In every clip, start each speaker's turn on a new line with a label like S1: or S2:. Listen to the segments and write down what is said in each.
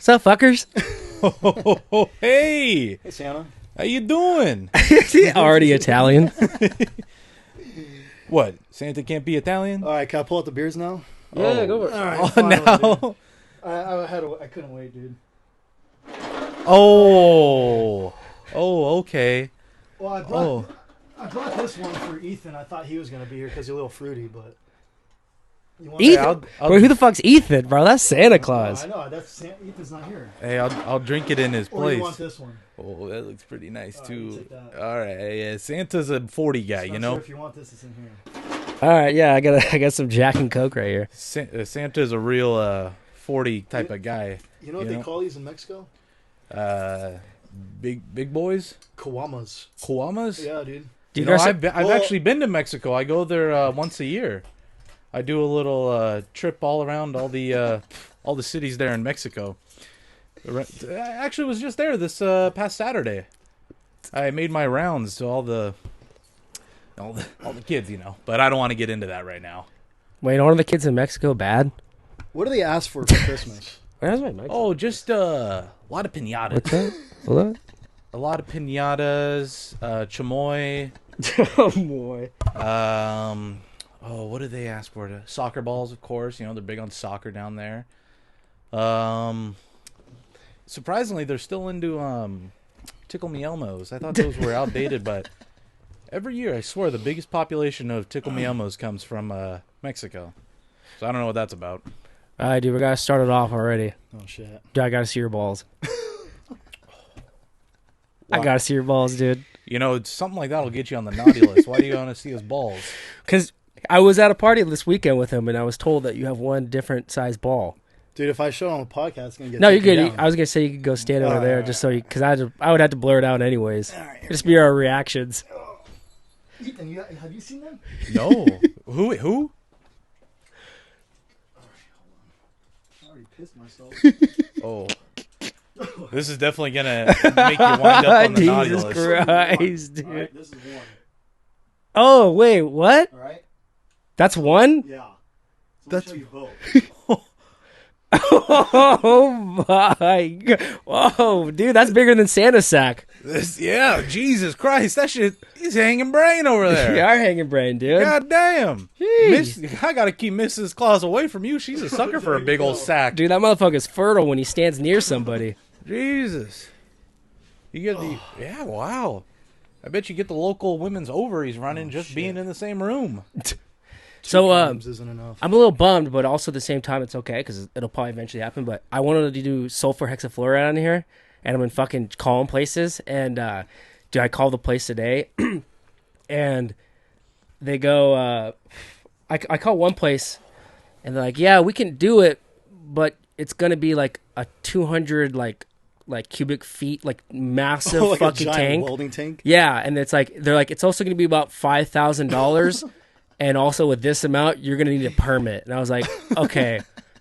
S1: What's up, fuckers?
S2: Hey,
S3: Hey, Santa.
S2: how you doing?
S1: Already Italian.
S2: What? Santa can't be Italian?
S3: All right, can I pull out the beers now?
S1: Yeah, go for it.
S3: All right,
S2: Oh,
S3: finally,
S2: no.
S3: dude. I couldn't wait, dude.
S2: Oh, okay.
S3: Well, I brought this one for Ethan. I thought he was gonna be here because he's a little fruity, but you want
S1: Ethan? Bro, who the fuck's Ethan, bro? That's Santa Claus.
S3: I know Ethan's not here.
S2: Hey, I'll drink it in his
S3: Or
S2: place.
S3: you want this one?
S2: Oh, that looks pretty nice
S3: All right,
S2: too.
S3: take that.
S2: All right, yeah, Santa's a 40 guy,
S3: Just
S2: you
S3: not
S2: know.
S3: sure if you want this, it's in here.
S1: All right, yeah, I got some Jack and Coke right here.
S2: Santa's a real 40 type of guy.
S3: You know what they call these in Mexico?
S2: Big boys,
S3: Caguamas.
S2: Kuamas.
S3: Yeah, dude.
S1: Do you
S2: You know,
S1: guys?
S2: I've actually been to Mexico. I go there once a year. I do a little trip all around all the cities there in Mexico. I actually was just there this past Saturday. I made my rounds to all the kids, you know. But I don't want to get into that right now.
S1: Wait, aren't the kids in Mexico bad?
S3: What do they ask for Christmas?
S1: Where's my mic?
S2: Oh, just a lot of pinatas.
S1: What's that? What?
S2: A lot of pinatas, chamoy.
S1: Oh boy.
S2: What do they ask for? Soccer balls, of course. You know, they're big on soccer down there. Surprisingly, they're still into Tickle Me Elmos. I thought those were outdated, but every year, I swear, the biggest population of Tickle Me Elmos comes from Mexico. So I don't know what that's about.
S1: All right, dude, we gotta start it off already.
S3: Oh shit.
S1: Dude, I gotta see your balls. I
S2: Wow.
S1: gotta see your balls, dude.
S2: You know, something like that will get you on the naughty list. Why do you want to see his balls?
S1: Because I was at a party this weekend with him, and I was told that you have one different size ball.
S3: Dude, if I show it on the podcast, it's gonna get
S1: No, you're
S3: taken
S1: good.
S3: down.
S1: I was gonna say you could go stand over
S3: All right,
S1: there
S3: all
S1: just
S3: right,
S1: so you, because I would have to blur it out anyways.
S3: All right, here
S1: Just
S3: we
S1: be our reactions.
S3: go. Ethan, have you seen them?
S2: No. Who?
S3: I already pissed myself.
S2: Oh. This is definitely going to make you wind up on the naughty
S1: Jesus
S2: list.
S1: Christ, dude.
S3: All right, this is one.
S1: Oh wait, what?
S3: All right.
S1: That's one?
S3: Yeah. So
S2: That's-
S3: let me show you both.
S1: Oh my god! Whoa, dude, that's bigger than Santa's sack.
S2: Yeah, Jesus Christ. That shit, he's hanging brain over there.
S1: You are hanging brain, dude.
S2: God damn.
S1: Jeez.
S2: I got to keep Mrs. Claus away from you. She's a sucker for a big old sack.
S1: Dude, that motherfucker's fertile when he stands near somebody.
S2: Jesus. You get the... Yeah, wow. I bet you get the local women's ovaries running just
S3: shit.
S2: being in the same room.
S1: So,
S3: Times isn't enough.
S1: I'm a little bummed, but also at the same time, it's okay because it'll probably eventually happen. But I wanted to do sulfur hexafluoride on here, and I'm in fucking calling places. And dude, I called the place today, and they go, I call one place, and they're like, "Yeah, we can do it, but it's gonna be like a 200 like cubic feet, like massive
S3: like a
S1: fucking
S3: giant
S1: tank."
S3: welding tank.
S1: Yeah, and it's like they're like it's also gonna be about $5,000. And also with this amount, you're going to need a permit. And I was like, okay,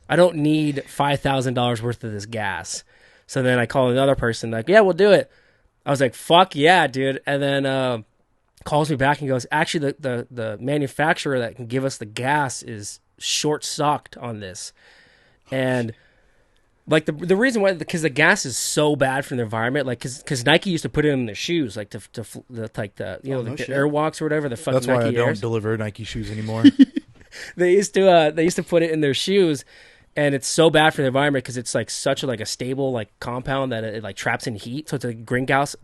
S1: I don't need $5,000 worth of this gas. So then I call another person like, yeah, we'll do it. I was like, fuck yeah, dude. And then calls me back and goes, actually, the manufacturer that can give us the gas is short-stocked on this. And like the reason why, because the gas is so bad for the environment, like because Nike used to put it in their shoes, like the Airwalks or whatever. The fucking
S2: That's why
S1: Nike
S2: I don't
S1: Airs.
S2: deliver Nike shoes anymore.
S1: They used to put it in their shoes, and it's so bad for the environment because it's like such a stable like compound that it like traps in heat, so it's a green gas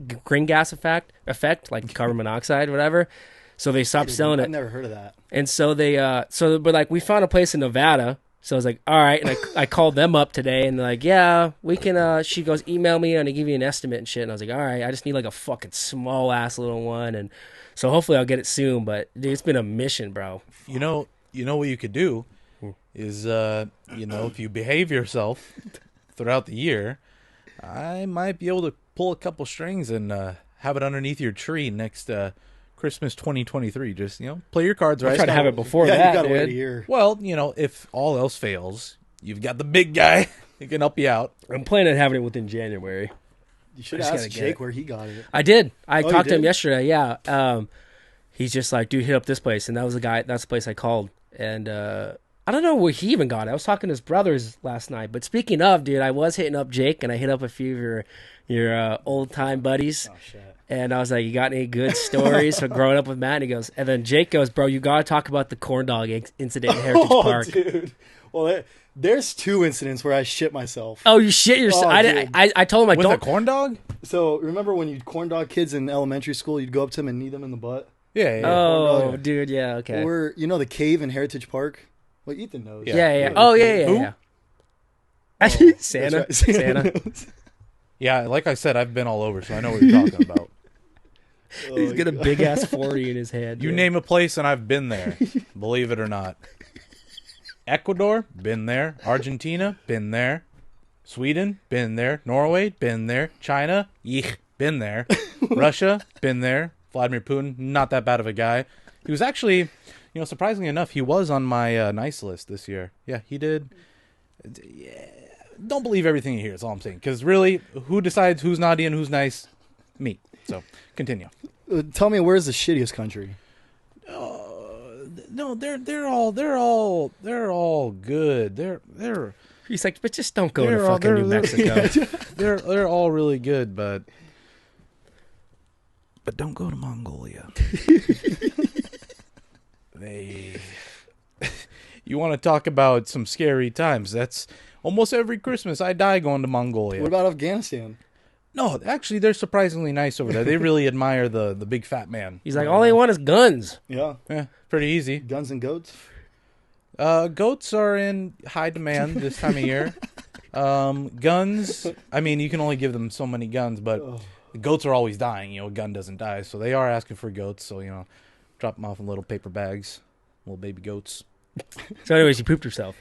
S1: effect like carbon monoxide, whatever. So they stopped selling
S3: I've
S1: it,
S3: never heard of that.
S1: and so but like we found a place in Nevada. So I was like, all right. And I called them up today and they're like, yeah, we can, she goes, email me and I give you an estimate and shit. And I was like, all right, I just need like a fucking small ass little one. And so hopefully I'll get it soon, but dude, it's been a mission, bro.
S2: You know what you could do is, if you behave yourself throughout the year, I might be able to pull a couple strings and have it underneath your tree next Christmas 2023. Just, play your cards
S1: I'm
S2: right.
S1: trying to have it before
S3: Yeah,
S1: that,
S3: you gotta
S1: dude.
S3: wait a year.
S2: Well, if all else fails, you've got the big guy who can help you out.
S1: I'm planning on having it within January.
S3: You should
S1: I just
S3: ask
S1: gotta get
S3: Jake
S1: it.
S3: where he got it.
S1: I did. I
S3: you
S1: talked to him
S3: did?
S1: yesterday. Yeah. He's just like, dude, hit up this place, and that was the guy. That's the place I called, and I I don't know where he even got it. I was talking to his brothers last night. But speaking of, dude, I was hitting up Jake, and I hit up a few of your old time buddies.
S3: Oh shit.
S1: And I was like, "You got any good stories from growing up with Matt?" And he goes, and then Jake goes, "Bro, you got to talk about the corn dog incident in Heritage Park."
S3: Dude. Well, there's 2 incidents where I shit myself.
S1: Oh, you shit yourself!
S3: Oh, dude.
S1: I told him I
S2: With
S1: don't.
S2: a corn dog?
S3: So remember when you corn dog kids in elementary school, you'd go up to them and knee them in the butt?
S2: Yeah.
S1: Oh, dude, yeah, okay.
S3: Or the cave in Heritage Park? Well, Ethan knows.
S1: Yeah. Oh, yeah.
S2: Who?
S1: Yeah.
S3: Oh,
S1: Santa.
S3: that's right.
S1: Santa.
S3: knows.
S2: Yeah, like I said, I've been all over, so I know what you're talking about.
S1: He's got a big ass 40 in his hand.
S2: You
S1: dude.
S2: name a place and I've been there, believe it or not. Ecuador, been there. Argentina, been there. Sweden, been there. Norway, been there. China, yeek, been there. Russia, been there. Vladimir Putin, not that bad of a guy. He was actually, surprisingly enough, he was on my nice list this year. Yeah, he did. Yeah, don't believe everything you hear, is all I'm saying. Because really, who decides who's naughty and who's nice? Me. So, continue.
S3: Tell me, where's the shittiest country?
S2: No, they're all good. They're
S1: He's like, but just don't go
S2: They're
S1: to
S2: all-
S1: fucking
S2: they're-
S1: New
S2: they're-
S1: Mexico.
S2: they're all really good, but don't go to Mongolia. You want to talk about some scary times? That's almost every Christmas I die going to Mongolia.
S3: What about Afghanistan?
S2: No, actually, they're surprisingly nice over there. They really admire the big fat man.
S1: He's like, all they want is guns.
S3: Yeah.
S2: Yeah, pretty easy.
S3: Guns and goats?
S2: Goats are in high demand this time of year. Guns, I mean, you can only give them so many guns, but goats are always dying. A gun doesn't die, so they are asking for goats. So, drop them off in little paper bags, little baby goats.
S1: So anyways, he pooped herself.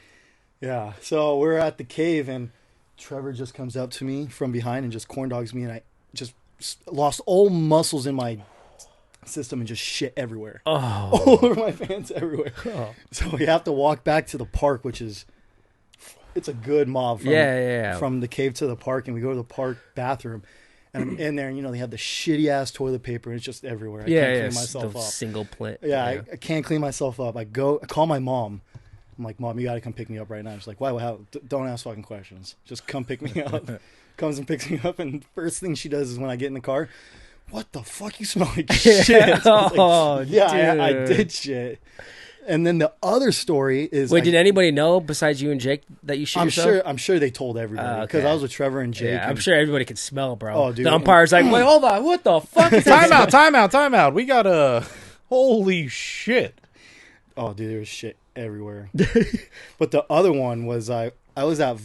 S3: Yeah. So we're at the cave, and Trevor just comes up to me from behind and just corn dogs me, and I just lost all muscles in my system and just shit everywhere.
S1: Oh.
S3: All over my pants everywhere.
S1: Oh.
S3: So we have to walk back to the park, which is, it's a good mob from the cave to the park, and we go to the park bathroom, and I'm in there, and they have the shitty ass toilet paper, and it's just everywhere. I can't clean myself up.
S1: Single plant.
S3: Yeah, I can't clean myself up. I call my mom. I'm like, Mom, you gotta come pick me up right now. She's like, why? Don't ask fucking questions. Just come pick me up. Comes and picks me up, and first thing she does is when I get in the car, what the fuck? You smell like shit.
S1: Oh,
S3: yeah, I
S1: dude.
S3: did shit. And then the other story is,
S1: Wait, did anybody know besides you and Jake that you shit yourself?
S3: I'm sure they told everybody because
S1: okay.
S3: I was with Trevor and Jake.
S1: Yeah, I'm
S3: and-
S1: sure everybody could smell, bro.
S3: Oh, dude.
S1: The umpire's like, wait, hold on, what the fuck? Is that?
S2: Time out. We got a... Holy shit.
S3: Oh, dude, there was shit everywhere. But the other one was I was at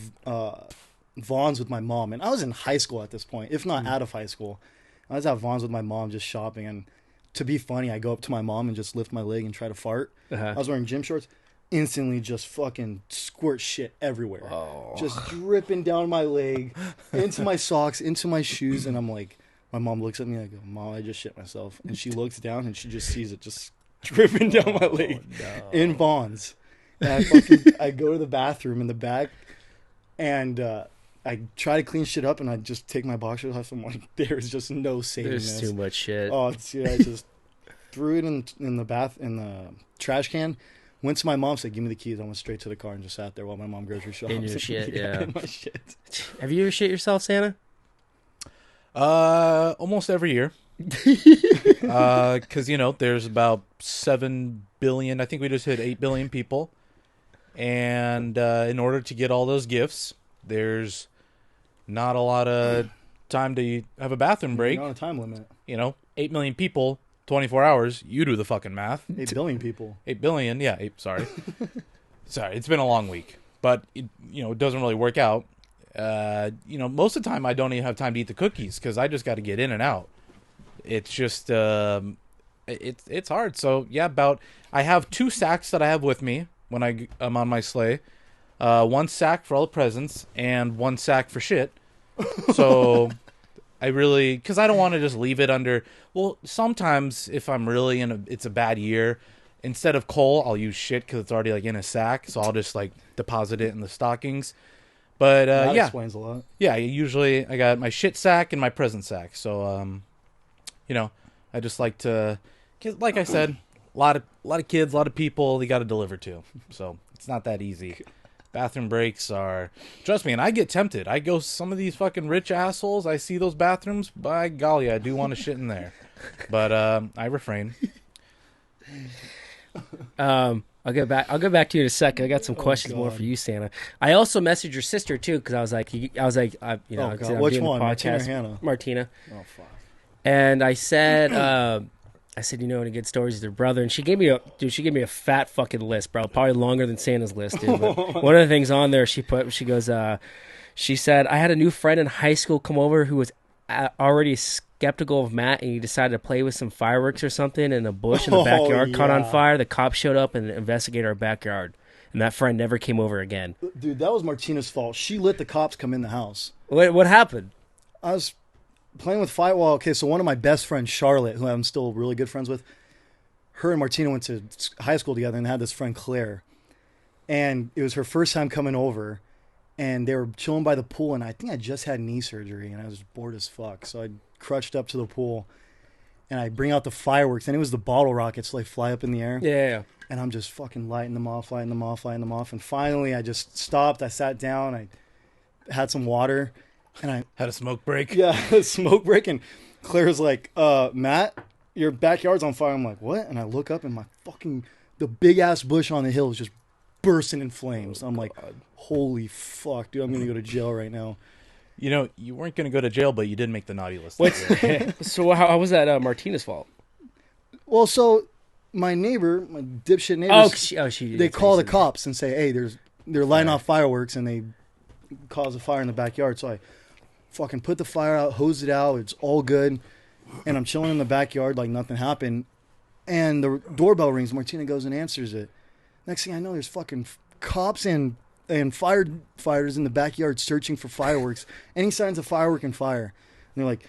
S3: Vaughn's with my mom, and I was in high school at this point, if not out of high school. I was at Vaughn's with my mom just shopping, and to be funny, I go up to my mom and just lift my leg and try to fart.
S1: Uh-huh.
S3: I was wearing gym shorts. Instantly just fucking squirt shit everywhere.
S1: Oh.
S3: Just dripping down my leg, into my socks, into my shoes, and I'm like, my mom looks at me, I go, Mom, I just shit myself. And she looks down and she just sees it just dripping down my leg in Vaughn's. And I go to the bathroom in the back, and I try to clean shit up, and I just take my boxers off. I'm like, there's just no saving
S1: There's
S3: this.
S1: too much shit.
S3: Oh, I just threw it in the trash can. Went to my mom, said, "Give me the keys." I went straight to the car and just sat there while my mom grocery shopped.
S1: In your shit, yeah.
S3: In my shit.
S1: Have you ever shit yourself, Santa?
S2: Almost every year. Because, there's about 7 billion. I think we just hit 8 billion people. And in order to get all those gifts, there's not a lot of time to have a bathroom break.
S3: You're on a time limit.
S2: 8 million people, 24 hours. You do the fucking math.
S3: 8 billion people.
S2: 8 billion. Yeah, sorry. Sorry, it's been a long week. But, it doesn't really work out. Most of the time I don't even have time to eat the cookies because I just got to get in and out. It's just, it's hard. So, yeah, I have 2 sacks that I have with me when I'm on my sleigh. 1 sack for all the presents and 1 sack for shit. So because I don't want to just leave it under. Well, sometimes if I'm really it's a bad year, instead of coal, I'll use shit because it's already like in a sack. So I'll just like deposit it in the stockings. But
S3: That
S2: yeah,
S3: explains a lot.
S2: yeah. Usually I got my shit sack and my present sack. So I just like to, 'cause like I said, a lot of kids, a lot of people they got to deliver to. So It's not that easy. Bathroom breaks are, trust me, and I get tempted. I go some of these fucking rich assholes. I see those bathrooms. By golly, I do want to shit in there, but I refrain.
S1: I'll go back to you in a second. I got some questions more for you, Santa. I also messaged your sister too because I was like, you know,
S3: Oh, God.
S1: I'm
S3: Which
S1: doing the
S3: one, Martina or
S1: podcast.
S3: Hannah?
S1: Martina.
S3: Oh fuck.
S1: And I said, you know any good stories with your brother? And she gave me a fat fucking list, bro. Probably longer than Santa's list, dude. But one of the things on there, she said, I had a new friend in high school come over who was already skeptical of Matt, and he decided to play with some fireworks or something, and a bush in the backyard caught on fire. The cops showed up and investigated our backyard, and that friend never came over again.
S3: Dude, that was Martina's fault. She let the cops come in the house.
S1: What happened?
S3: I was playing with fire. Well, okay, so one of my best friends, Charlotte, who I'm still really good friends with, her and Martina went to high school together, and they had this friend Claire, and it was her first time coming over, and they were chilling by the pool, and I think I just had knee surgery, and I was bored as fuck, so I crutched up to the pool, and I bring out the fireworks, and it was the bottle rockets, so they fly up in the air.
S1: Yeah.
S3: And I'm just fucking lighting them off, and finally I just stopped. I sat down, I had some water, and I
S2: Had a smoke break.
S3: yeah, smoke break, and Claire's like, Matt, your backyard's on fire. I'm like, what? And I look up, and the big ass bush on the hill is just bursting in flames. I'm like, holy fuck, dude, I'm gonna go to jail right now.
S2: You know, you weren't going to go to jail, but you did make the naughty list.
S1: So how was that Martina's fault?
S3: Well, so my neighbor, my dipshit neighbors, they call the cops and say, hey, they're lighting off fireworks, and they cause a fire in the backyard. So I fucking put the fire out, hosed it out, it's all good, and I'm chilling in the backyard like nothing happened, and the doorbell rings. Martina goes and answers it. Next thing I know, there's fucking cops and firefighters in the backyard searching for fireworks, any signs of firework and fire. And they're like,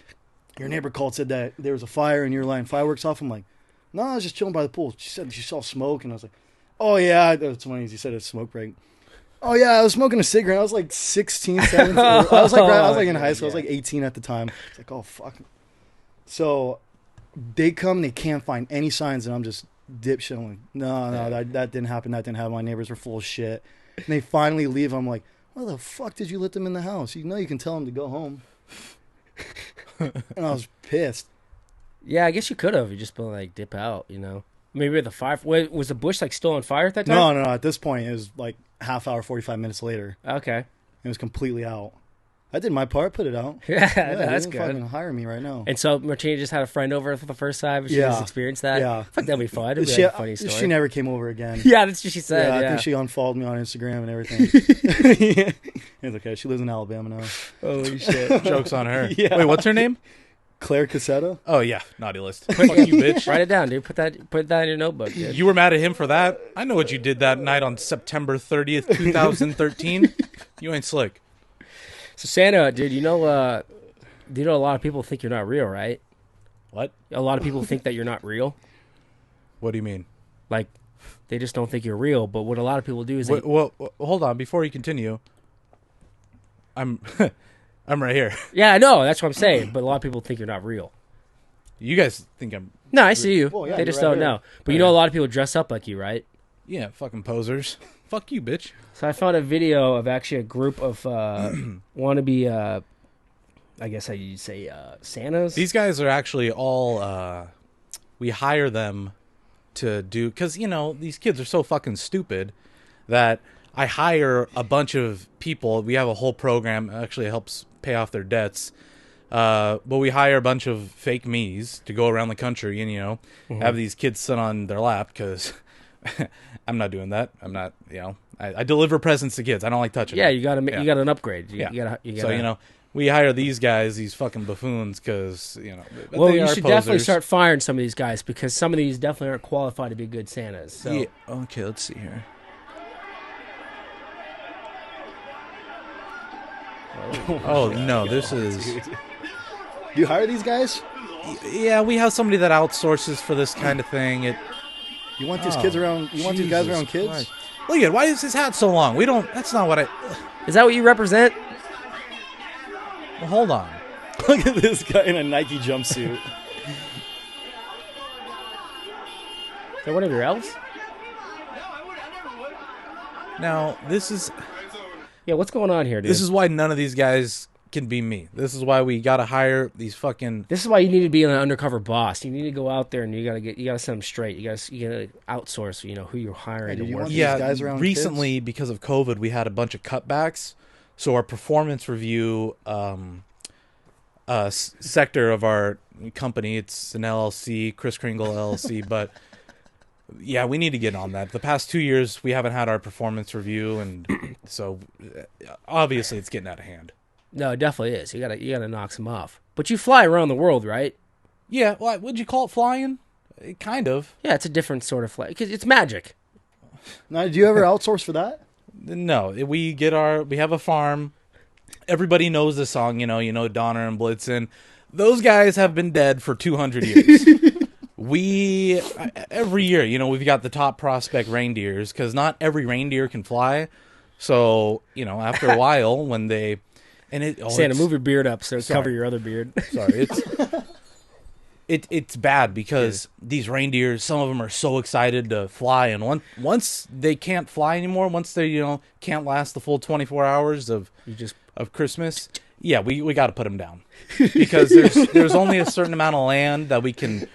S3: your neighbor called, said that there was a fire and you're lighting fireworks off. I'm like, no, I was just chilling by the pool. She said she saw smoke, and I was like, oh yeah, that's funny. You said it's smoke break. Oh yeah, I was smoking a cigarette. I was like 16, 17. I was like in high school. I was like 18 at the time. It's like, oh fuck. So they come, they can't find any signs, and I'm just dipshit. I'm like, no, that didn't happen. That didn't happen. My neighbors are full of shit. And they finally leave. I'm like, why the fuck did you let them in the house? You know you can tell them to go home. And I was pissed.
S1: Yeah, I guess you could have. You just been like, dip out, you know. Maybe the fire. Wait, was the bush like still on fire at that time?
S3: No. At this point, it was like half hour, 45 minutes later.
S1: Okay.
S3: It was completely out. I did my part, put it out.
S1: Yeah,
S3: they
S1: that's
S3: didn't
S1: good.
S3: fucking hire me right now.
S1: And so Martina just had a friend over for the first time. She just experienced that.
S3: Yeah.
S1: Fuck, that'd be fun. It'd be
S3: She,
S1: like a funny story.
S3: she never came over again.
S1: Yeah, that's what she said.
S3: I
S1: Yeah.
S3: think she unfollowed me on Instagram and everything. It's okay. She lives in Alabama now.
S1: Holy shit.
S2: Joke's on her.
S3: Yeah.
S2: Wait, what's her name?
S3: Claire Cassetta.
S2: Oh, yeah. Naughty list. Fuck you, bitch.
S1: Write it down, dude. Put that in your notebook, dude.
S2: You were mad at him for that? I know what you did that night on September 30th, 2013. You ain't slick.
S1: So Santa, dude, you know a lot of people think you're not real, right?
S2: What?
S1: A lot of people think that you're not real.
S2: What do you mean?
S1: Like, they just don't think you're real. But what a lot of people do is
S2: Well, hold on. Before you continue, I'm right here.
S1: yeah, I know. That's what I'm saying. But a lot of people think you're not real.
S2: You guys think I'm...
S1: No, I see you.
S3: Well, yeah,
S1: they just
S3: you're right
S1: don't
S3: here.
S1: know. But you know, a lot of people dress up like you, right?
S2: Yeah, fucking posers. Fuck you, bitch.
S1: So I found a video of actually a group of wannabe, I guess how you say, Santas.
S2: These guys are actually all... we hire them to do... Because, you know, these kids are so fucking stupid that I hire a bunch of people. We have a whole program. It actually helps pay off their debts. But we hire a bunch of fake me's to go around the country and, you know, have these kids sit on their lap because I'm not doing that. I'm not, you know, I deliver presents to kids. I don't like touching
S1: Yeah,
S2: them.
S1: you got an upgrade. You gotta,
S2: So, you know, we hire these guys, these fucking buffoons, because, you know, but
S1: well,
S2: they
S1: you
S2: are
S1: should
S2: posers.
S1: definitely start firing some of these guys because some of these definitely aren't qualified to be good Santas. So.
S2: Yeah. Okay, let's see here. Oh, no, this is...
S3: You hire these guys?
S2: Yeah, we have somebody that outsources for this kind of thing.
S3: You want these kids around? You want these guys
S2: Jesus
S3: around kids?
S2: Christ. Look at it. Why is his hat so long? We don't... That's not what I...
S1: Is that what you represent?
S2: Well, hold on.
S3: Look at this guy in a Nike jumpsuit.
S1: Is that one of your elves?
S2: Now, this is
S1: what's going on here, dude?
S2: this is why none of these guys can be me. This is why we got to hire these fucking...
S1: This is why you need to be an undercover boss. You need to go out there and you gotta set them straight. You gotta outsource. Who you're hiring.
S3: Hey,
S1: to work.
S3: these guys around
S2: recently, because of COVID, we had a bunch of cutbacks. So our performance review sector of our company, it's an LLC, Chris Kringle LLC, but yeah, we need to get on that. The past 2 years, we haven't had our performance review, and so obviously it's getting out of hand.
S1: No, it definitely is. You gotta knock some off. But you fly around the world, right?
S2: Yeah, well, would you call it flying? Kind of.
S1: Yeah, it's a different sort of flight because it's magic.
S3: Now, do you ever outsource for that?
S2: No, we have a farm. Everybody knows the song, Donner and Blitzen. Those guys have been dead for 200 years. Every year, we've got the top prospect reindeers because not every reindeer can fly. So, after a while when they...
S1: Santa, move your beard up so cover your other beard.
S2: Sorry, it's bad because these reindeers, some of them are so excited to fly, and once they can't fly anymore, once they can't last the full 24 hours of Christmas, yeah, we got to put them down because there's only a certain amount of land that we can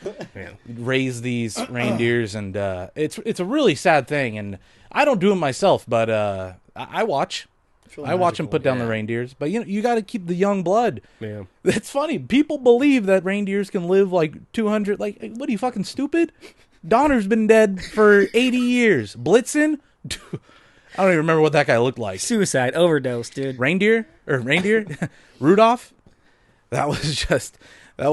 S2: raise these reindeers, and it's a really sad thing, and I don't do it myself, but I watch. I watch them put down the reindeers, but you got to keep the young blood.
S1: Yeah,
S2: that's funny. People believe that reindeers can live like 200. Like, what are you, fucking stupid? Donner's been dead for 80 years. Blitzen, I don't even remember what that guy looked like.
S1: Suicide, overdose, dude.
S2: Reindeer, Rudolph. That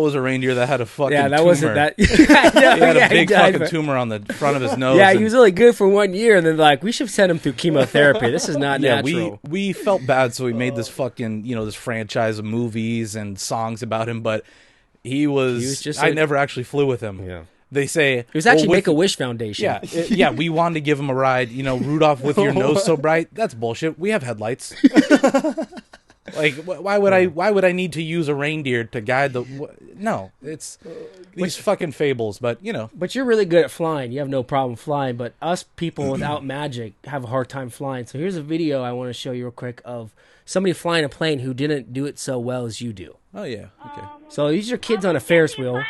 S2: was a reindeer that had a fucking tumor.
S1: That wasn't that.
S2: He had a big fucking tumor on the front of his nose.
S1: Yeah, he was really good for 1 year, and then we should send him through chemotherapy. This is not natural.
S2: We felt bad, so we made this fucking this franchise of movies and songs about him. But he was just I never actually flew with him.
S1: Yeah.
S2: They say
S1: it was actually Make-A-Wish Foundation.
S2: Yeah, yeah. We wanted to give him a ride. Rudolph with your nose so bright. That's bullshit. We have headlights. Like, why would I need to use a reindeer to guide the... No, it's these fucking fables, but,
S1: But you're really good at flying. You have no problem flying, but us people without magic have a hard time flying. So here's a video I want to show you real quick of somebody flying a plane who didn't do it so well as you do.
S2: Oh, yeah, okay.
S1: So these are kids on a Ferris wheel.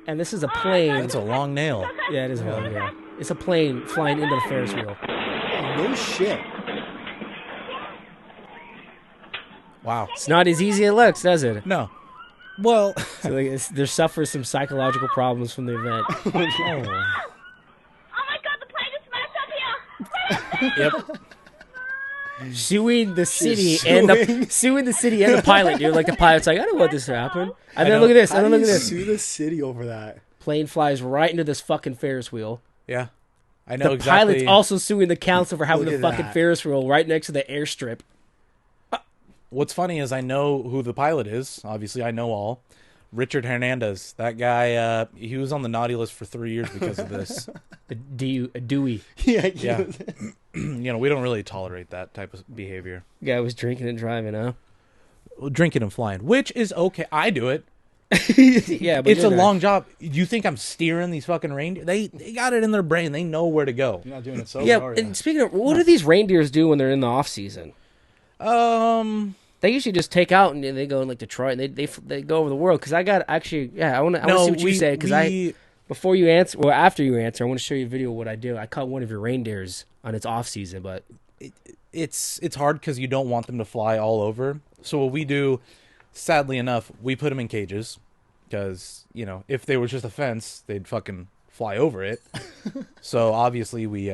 S1: And this is a plane.
S2: It's a long nail.
S1: Yeah, it is a long nail. It's a plane flying into the Ferris wheel.
S3: No shit.
S2: Wow.
S1: It's not as easy as it looks, does it?
S2: No. Well,
S1: so there suffers some psychological problems from the event.
S4: Oh my god, the plane just smashed up here!
S2: Yep.
S1: Suing the city and the pilot, dude. Like the pilot's like, I don't want this to happen. And then look at this. And then look at this.
S3: Sue the city over that.
S1: Plane flies right into this fucking Ferris wheel.
S2: Yeah. I know
S1: the
S2: exactly.
S1: pilot's also suing the council for having
S3: Look
S1: the
S3: at
S1: fucking
S3: that.
S1: Ferris wheel right next to the airstrip.
S2: What's funny is I know who the pilot is. Obviously, I know all. Richard Hernandez. That guy, he was on the naughty list for 3 years because of this.
S1: A Dewey.
S3: Yeah.
S2: We don't really tolerate that type of behavior.
S1: Guy was drinking and driving, huh?
S2: Drinking and flying, which is okay. I do it.
S1: Yeah, but
S2: it's a long job. You think I'm steering these fucking reindeer? They got it in their brain. They know where to go.
S3: You're not doing it so
S1: Yeah,
S3: hard.
S1: and speaking of, what do these reindeers do when they're in the off season? They usually just take out and they go in like Detroit and they go over the world. Because I want to see what you say. Because before you answer, or after you answer, I want to show you a video of what I do. I caught one of your reindeers on its off season, but
S2: it's hard because you don't want them to fly all over. So what we do, sadly enough, we put them in cages because if they were just a fence, they'd fucking fly over it. So obviously we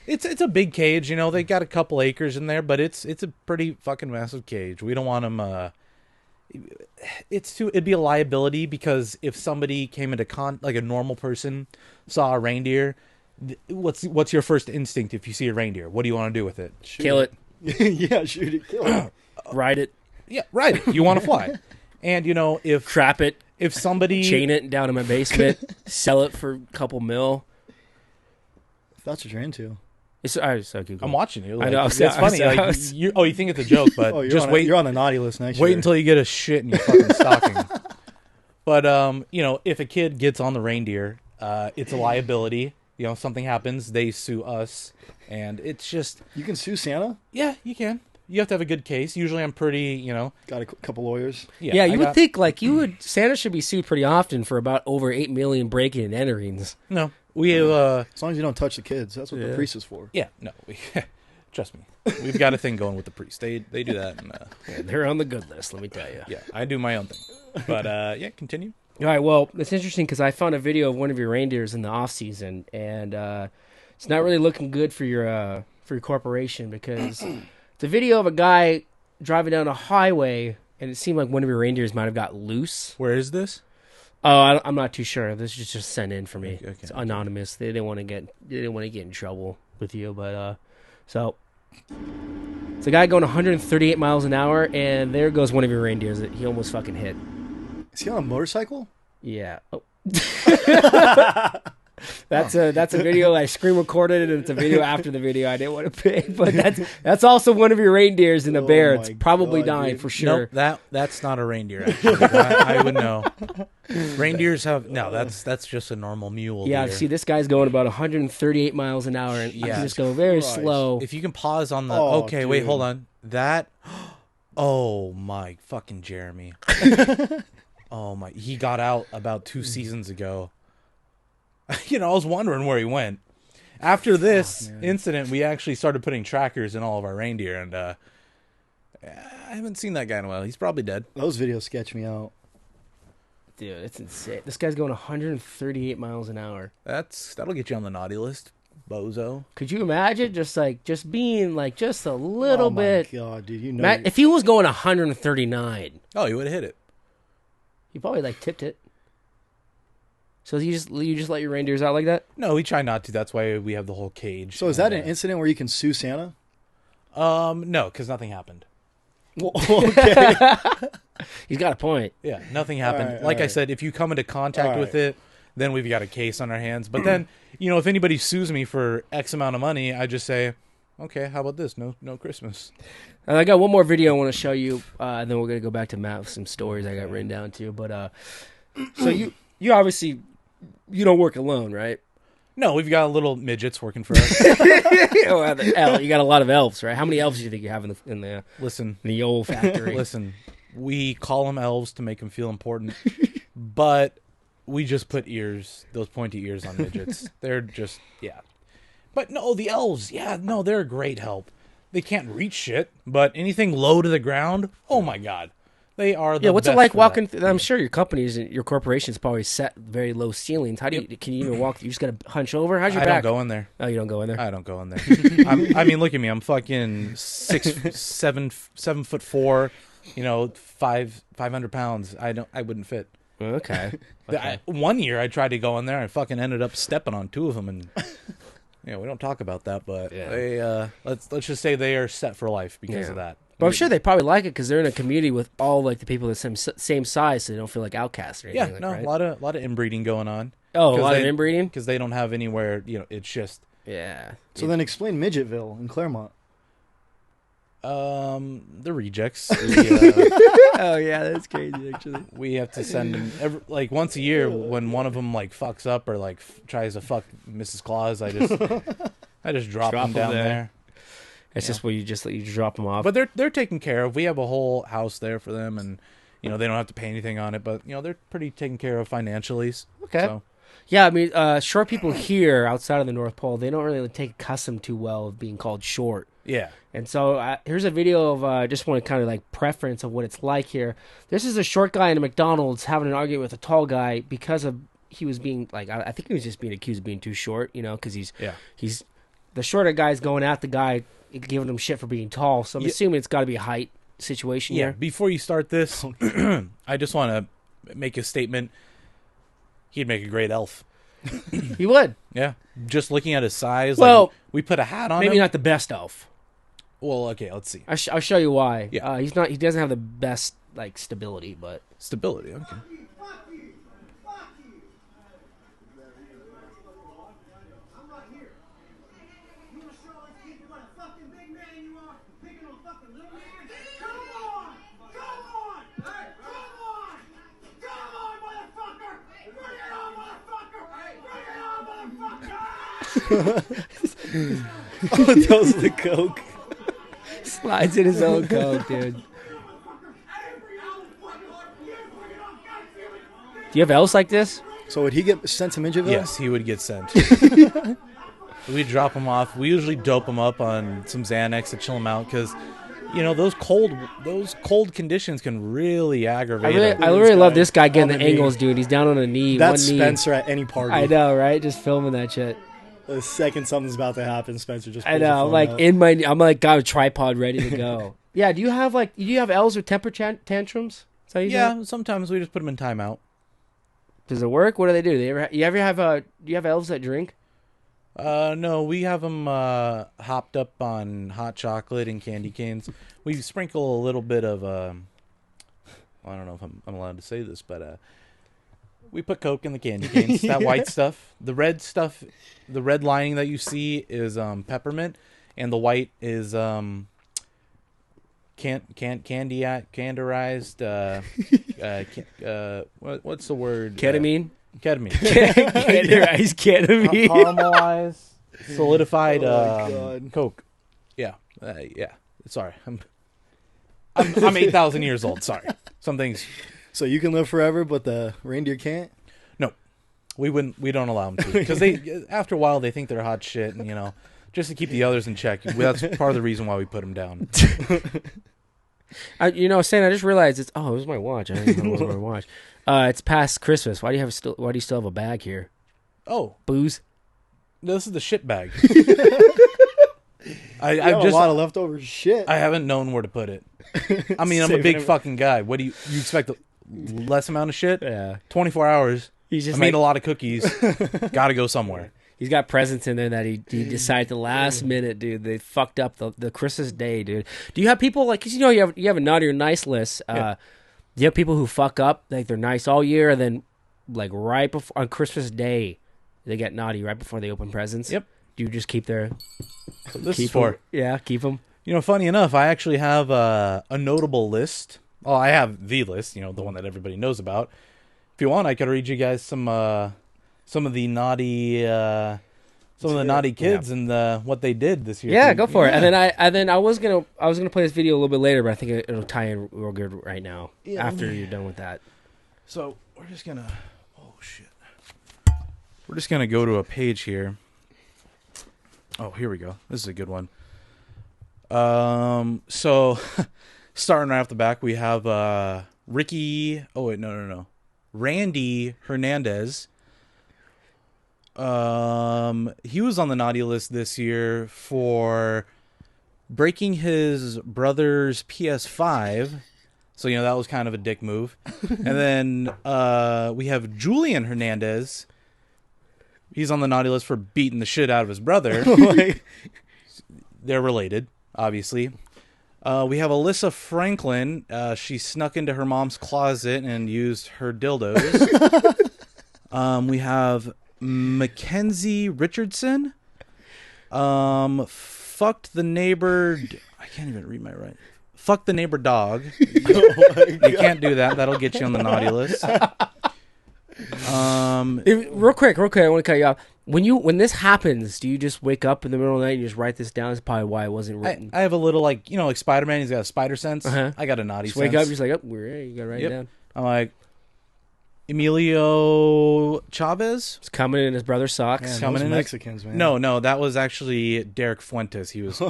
S2: It's a big cage, They got a couple acres in there, but it's a pretty fucking massive cage. We don't want them. It'd be a liability because if somebody came into like a normal person saw a reindeer, what's your first instinct if you see a reindeer? What do you want to do with it?
S1: kill it.
S3: Yeah, shoot it, kill it.
S1: Ride it.
S2: Yeah, ride it. You want to fly, and if
S1: Trap it.
S2: if somebody
S1: Chain it down in my basement. Sell it for a couple mil.
S3: If that's what you're into.
S2: I'm watching you.
S1: I know.
S2: It's funny. You think it's a joke, but just wait.
S3: You're on the naughty list next year.
S2: Wait until you get a shit in your fucking stocking. But if a kid gets on the reindeer, it's a liability. You know, something happens, they sue us, and it's just
S3: You can sue Santa?
S2: yeah, you can. You have to have a good case. Usually, I'm pretty, you know,
S3: Got a couple lawyers.
S1: Yeah,
S2: I
S1: you would
S2: got-
S1: think like Santa should be sued pretty often for about over 8 million breaking and enterings.
S2: No, we have.
S3: As long as you don't touch the kids. That's what the priest is for.
S2: Yeah, no, trust me. We've got a thing going with the priest. They do that, and
S1: Yeah, they're on the good list, let me tell you.
S2: yeah, I do my own thing. But yeah, continue.
S1: All right, well, it's interesting because I found a video of one of your reindeers in the off season, and it's not really looking good for your corporation because it's a video of a guy driving down a highway, and it seemed like one of your reindeers might have got loose.
S2: Where is this?
S1: Oh, I'm not too sure. This is just sent in for me.
S2: Okay.
S1: It's anonymous. They didn't want to get in trouble with you, but so it's a guy going 138 miles an hour, and there goes one of your reindeers that he almost fucking hit.
S3: Is he on a motorcycle?
S1: Yeah. Oh. That's a video I screen recorded, and it's a video after the video I didn't want to pick. But that's also one of your reindeers in a bear. It's
S3: my
S1: probably
S3: God,
S1: dying
S3: dude.
S1: for sure.
S2: Nope, that's not a reindeer. Actually. I would know. Reindeers have that's just a normal mule.
S1: Yeah,
S2: deer.
S1: see, this guy's going about 138 miles an hour, and I
S2: Yeah.
S1: can just go very
S3: Christ.
S1: slow.
S2: If you can pause on the
S3: Oh,
S2: okay, wait,
S3: dude.
S2: hold on. That oh my fucking Jeremy. Oh my, he got out about 2 seasons ago. You know, I was wondering where he went. After this incident, we actually started putting trackers in all of our reindeer, and I haven't seen that guy in a while. He's probably dead.
S3: Those videos sketch me out.
S1: Dude, it's insane. This guy's going 138 miles an hour.
S2: That'll get you on the naughty list, bozo.
S1: Could you imagine just being like just a little
S3: oh
S1: bit?
S3: my God, dude, you know.
S1: Matt, if he was going 139,
S2: Oh, he would have hit it.
S1: he probably like tipped it. So you just let your reindeers out like that?
S2: No, we try not to. That's why we have the whole cage.
S3: So is that an incident where you can sue Santa?
S2: No, because nothing happened.
S3: Well, okay.
S1: He's got a point.
S2: Yeah, nothing happened.
S3: right,
S2: Like I
S3: alright.
S2: said, if you come into contact with it, then we've got a case on our hands. But then, you know, if anybody sues me for X amount of money, I just say, okay, how about this? No Christmas.
S1: And I got one more video I want to show you, and then we're gonna go back to Matt with some stories I got written down too. But so you obviously you don't work alone, right?
S2: No, we've got little midgets working for us.
S1: Oh, you got a lot of elves, right? How many elves do you think you have in
S2: Listen,
S1: the old factory?
S2: listen. We call them elves to make them feel important, but we just put those pointy ears on midgets. They're just, yeah. But no, the elves, yeah, no, they're a great help. They can't reach shit, but anything low to the ground, oh my God. They are the
S1: What's it
S2: best
S1: like
S2: for
S1: walking?
S2: that.
S1: I'm sure your corporations probably set very low ceilings. How do you can you even walk? You just gotta hunch over. How's your
S2: I
S1: back?
S2: don't go in there.
S1: Oh, you don't go in there.
S2: I don't go in there. I mean, look at me. I'm fucking 7'4", you know, 500 pounds. I wouldn't fit.
S1: Okay.
S2: One year I tried to go in there. I fucking ended up stepping on 2 of them, and we don't talk about that. But
S1: Yeah.
S2: they let's just say they are set for life because
S1: Yeah.
S2: of that.
S1: But I'm sure they probably like it because they're in a community with all like the people the same size, so they don't feel like outcasts or anything.
S2: Yeah,
S1: like,
S2: no,
S1: right?
S2: a lot of inbreeding going on.
S1: Oh, a lot of inbreeding.
S2: because they don't have anywhere. You know, it's just
S1: Yeah.
S3: So then explain Midgetville in Claremont.
S2: the rejects.
S1: Oh yeah, that's crazy actually.
S2: We have to send them like once a year when one of them like fucks up or like tries to fuck Mrs. Claus. I just drop them down there.
S1: It's just where you drop them off.
S2: But they're taken care of. We have a whole house there for them, and they don't have to pay anything on it. But they're pretty taken care of financially.
S1: Okay.
S2: So,
S1: Yeah, I mean, short people here outside of the North Pole, they don't really take accustomed too well of being called short.
S2: yeah.
S1: And so here's a video of just want to kind of like preference of what it's like here. This is a short guy in a McDonald's having an argument with a tall guy because of he was being like I think he was just being accused of being too short, because he's the shorter guy's going at the guy giving him shit for being tall. So I'm assuming it's got to be a height situation
S2: Yeah.
S1: here.
S2: Before you start this, I just want to make a statement. He'd make a great elf.
S1: He would.
S2: Yeah. Just looking at his size.
S1: Well,
S2: like, we put a hat on
S1: maybe
S2: him.
S1: not the best elf.
S2: Well, okay, let's see.
S1: I'll show you why.
S2: Yeah.
S1: He doesn't have the best like stability, but
S2: Stability, okay.
S3: that was the Coke.
S1: Slides in his own Coke, dude. Do you have elves like this?
S3: So would he get sent to Midgetville?
S2: Yes, he would get sent. We drop him off. We usually dope him up on some Xanax to chill him out because, you know, those cold conditions can really aggravate him.
S1: I really love
S3: guy
S1: this guy getting
S3: on
S1: the
S3: the knee.
S1: angles, dude. He's down on a knee.
S3: That's
S1: one knee.
S3: Spencer at any party.
S1: I know, right? Just filming that shit.
S3: The second something's about to happen, Spencer just.
S1: I
S3: pulls the
S1: know.
S3: phone
S1: Like
S3: out.
S1: I'm like got a tripod ready to go. Yeah. Do you have elves with temper tantrums? Is that how you say it?
S2: Yeah, sometimes we just put him in timeout.
S1: Does it work? What do they do? Do you have elves that drink?
S2: No, we have them hopped up on hot chocolate and candy canes. We sprinkle a little bit of I don't know if I'm allowed to say this, but we put Coke in the candy canes. That white stuff, the red lining that you see is peppermint, and the white is canderized. What's the word?
S1: Ketamine.
S2: Ketamine.
S1: Canderized ketamine.
S2: Caramelized, solidified
S3: God.
S2: Coke. Yeah, yeah. Sorry, I'm 8,000 years old. Sorry, some things.
S3: So you can live forever, but the reindeer can't.
S2: No, we wouldn't. We don't allow them to because they after a while they think they're hot shit, and just to keep the others in check. That's part of the reason why we put them down.
S1: I just realized it was my watch. I didn't know it was my watch. It's past Christmas. Why do you still have a bag here?
S2: Oh,
S1: Booze.
S2: no, this is the shit bag.
S3: I have a lot of leftover shit.
S2: I haven't known where to put it. I mean, I'm a
S3: Saving
S2: big
S3: it.
S2: fucking guy. What do you expect? Less amount of shit?
S1: Yeah.
S2: 24 hours.
S1: He's just
S2: I made
S1: like-
S2: a lot of cookies. Got to go somewhere.
S1: He's got presents in there that he decided the last minute, dude. They fucked up the Christmas day, dude. Do you have people like? Cause you have a naughty or nice list.
S2: Yeah.
S1: Do you have people who fuck up like they're nice all year and then like right before on Christmas Day they get naughty right before they open presents?
S2: Yep.
S1: Do you just keep their
S2: This
S1: keep
S2: is for.
S1: 'em? Yeah, keep them.
S2: Funny enough, I actually have a notable list. Oh, I have the list, the one that everybody knows about. If you want, I could read you guys some of the naughty naughty kids and what they did this year.
S1: Yeah, go for it. And then I was gonna play this video a little bit later, but I think it'll tie in real good right now after you're done with that.
S2: So we're just gonna. Oh shit. We're just gonna go to a page here. Oh, here we go. This is a good one. So starting right off the back, we have Ricky. Oh wait, no. Randy Hernandez. He was on the naughty list this year for breaking his brother's PS5. So, that was kind of a dick move. And then we have Julian Hernandez. He's on the naughty list for beating the shit out of his brother. They're related, obviously. We have Alyssa Franklin. She snuck into her mom's closet and used her dildos. We have Mackenzie Richardson. Fucked the neighbor. I can't even read my right. Fuck the neighbor dog. You can't do that. That'll get you on the naughty list.
S1: Real quick, I want to cut you off. When this happens, do you just wake up in the middle of the night and you just write this down? That's probably why it wasn't written.
S2: I have a little like Spider-Man. He's got a spider sense.
S1: Uh-huh.
S2: I got a naughty
S1: Just
S2: sense.
S1: wake up, you're just like, oh, we're ready. You gotta write it down.
S2: I'm like Emilio Chavez.
S1: It's coming in his brother's socks.
S3: Man,
S2: coming
S3: those
S2: in
S3: Mexicans, man.
S2: No, that was actually Derek Fuentes. He was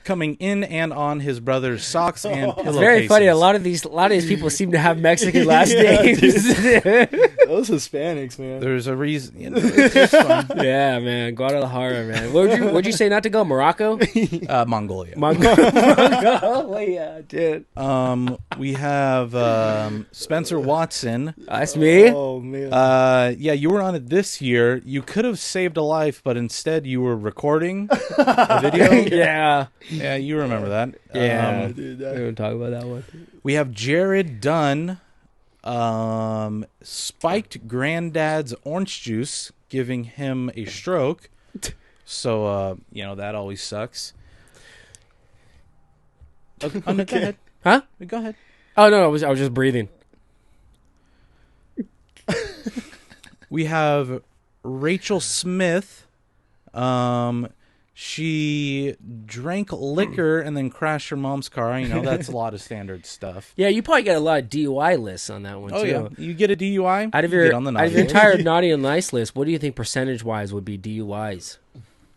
S2: coming in and on his brother's socks and pillowcases.
S1: It's very funny. A lot of these people seem to have Mexican last names.
S3: Those Hispanics, man.
S2: There's a reason. It's just fun.
S1: Yeah, man. Guadalajara, man. What'd you say not to go? Morocco?
S2: Mongolia.
S1: Mongolia, dude.
S2: We have Spencer Watson.
S1: That's me.
S3: Oh man.
S2: Yeah, you were on it this year. You could have saved a life, but instead you were recording a video.
S1: Yeah.
S2: Yeah, you remember that.
S1: Yeah.
S3: Dude,
S1: We don't talk about that one.
S2: We have Jared Dunn. Spiked granddad's orange juice, giving him a stroke. So, that always sucks. Okay. Go ahead.
S1: Huh?
S2: Go ahead.
S1: Oh no, I was just breathing.
S2: We have Rachel Smith. She drank liquor and then crashed her mom's car. You know, that's a lot of standard stuff.
S1: Yeah, you probably got a lot of DUI lists on that one,
S2: Oh,
S1: too.
S2: yeah. You get a DUI,
S1: Out of
S2: you
S1: your,
S2: get on the
S1: out
S2: naughty
S1: of your
S2: list.
S1: entire naughty and nice list, what do you think percentage-wise would be DUIs?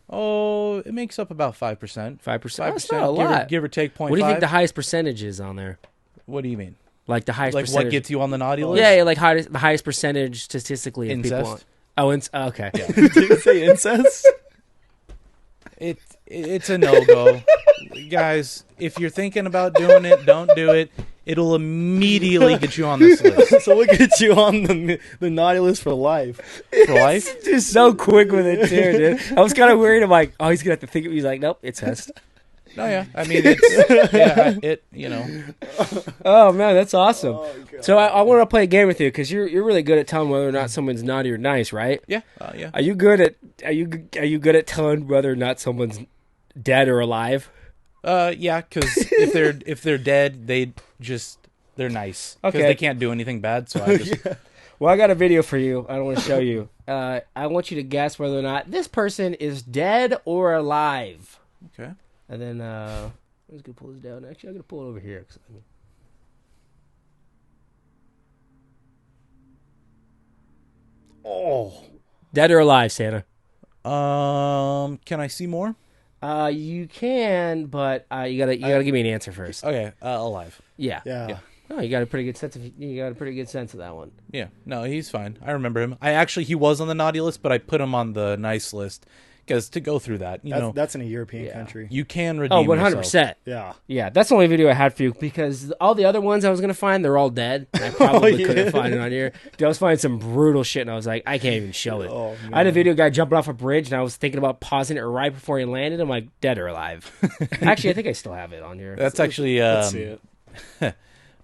S2: Oh, it makes up about 5%.
S1: 5%?
S2: 5%.
S1: That's not a lot.
S2: Give or take 0.5.
S1: What do you think the highest percentage is on there?
S2: What do you mean?
S1: Like the highest
S2: Like
S1: percentage?
S2: what gets you on the naughty list?
S1: Yeah, like the highest percentage statistically of
S2: Incest?
S1: people. Okay.
S2: Yeah.
S3: Did you say incest?
S2: It's a no-go. Guys, if you're thinking about doing it, don't do it. It'll immediately get you on this list.
S3: So what gets you on the naughty list for life?
S2: For life?
S1: Just so quick with it, too, dude. I was kind of worried. I'm like, oh, he's going to have to think of it. He's like, nope, it's Hest.
S2: No, yeah. I mean, it's, you know.
S1: Oh, man, that's awesome.
S3: Oh, God.
S1: So I want to play a game with you because you're really good at telling whether or not someone's naughty or nice, right?
S2: Yeah, yeah.
S1: Are you good at telling whether or not someone's dead or alive?
S2: Yeah, because if they're dead, they're nice. Because
S1: Okay.
S2: they can't do anything bad, so I just...
S1: Well, I got a video for you. I don't want to show you. I want you to guess whether or not this person is dead or alive.
S2: Okay.
S1: And then I'm just gonna pull this down. Actually, I'm gonna pull it over here.
S3: Oh,
S1: Dead or alive, Santa?
S2: Can I see more?
S1: You can, but you gotta give me an answer first.
S2: Okay, alive.
S1: Yeah.
S3: yeah.
S1: Oh, you got a pretty good sense of that one.
S2: Yeah, no, he's fine. I remember him. He was on the naughty list, but I put him on the nice list because to go through that,
S3: That's in a European country.
S2: you can redeem
S1: 100%.
S3: Yeah.
S1: Yeah, that's the only video I had for you because all the other ones I was gonna find, they're all dead. I probably couldn't find it on here. Dude, I was finding some brutal shit, and I was like, I can't even show it.
S3: Oh,
S1: I had a video guy jumping off a bridge, and I was thinking about pausing it right before he landed. I'm like, dead or alive? Actually, I think I still have it on here.
S2: That's actually
S3: Let's see it.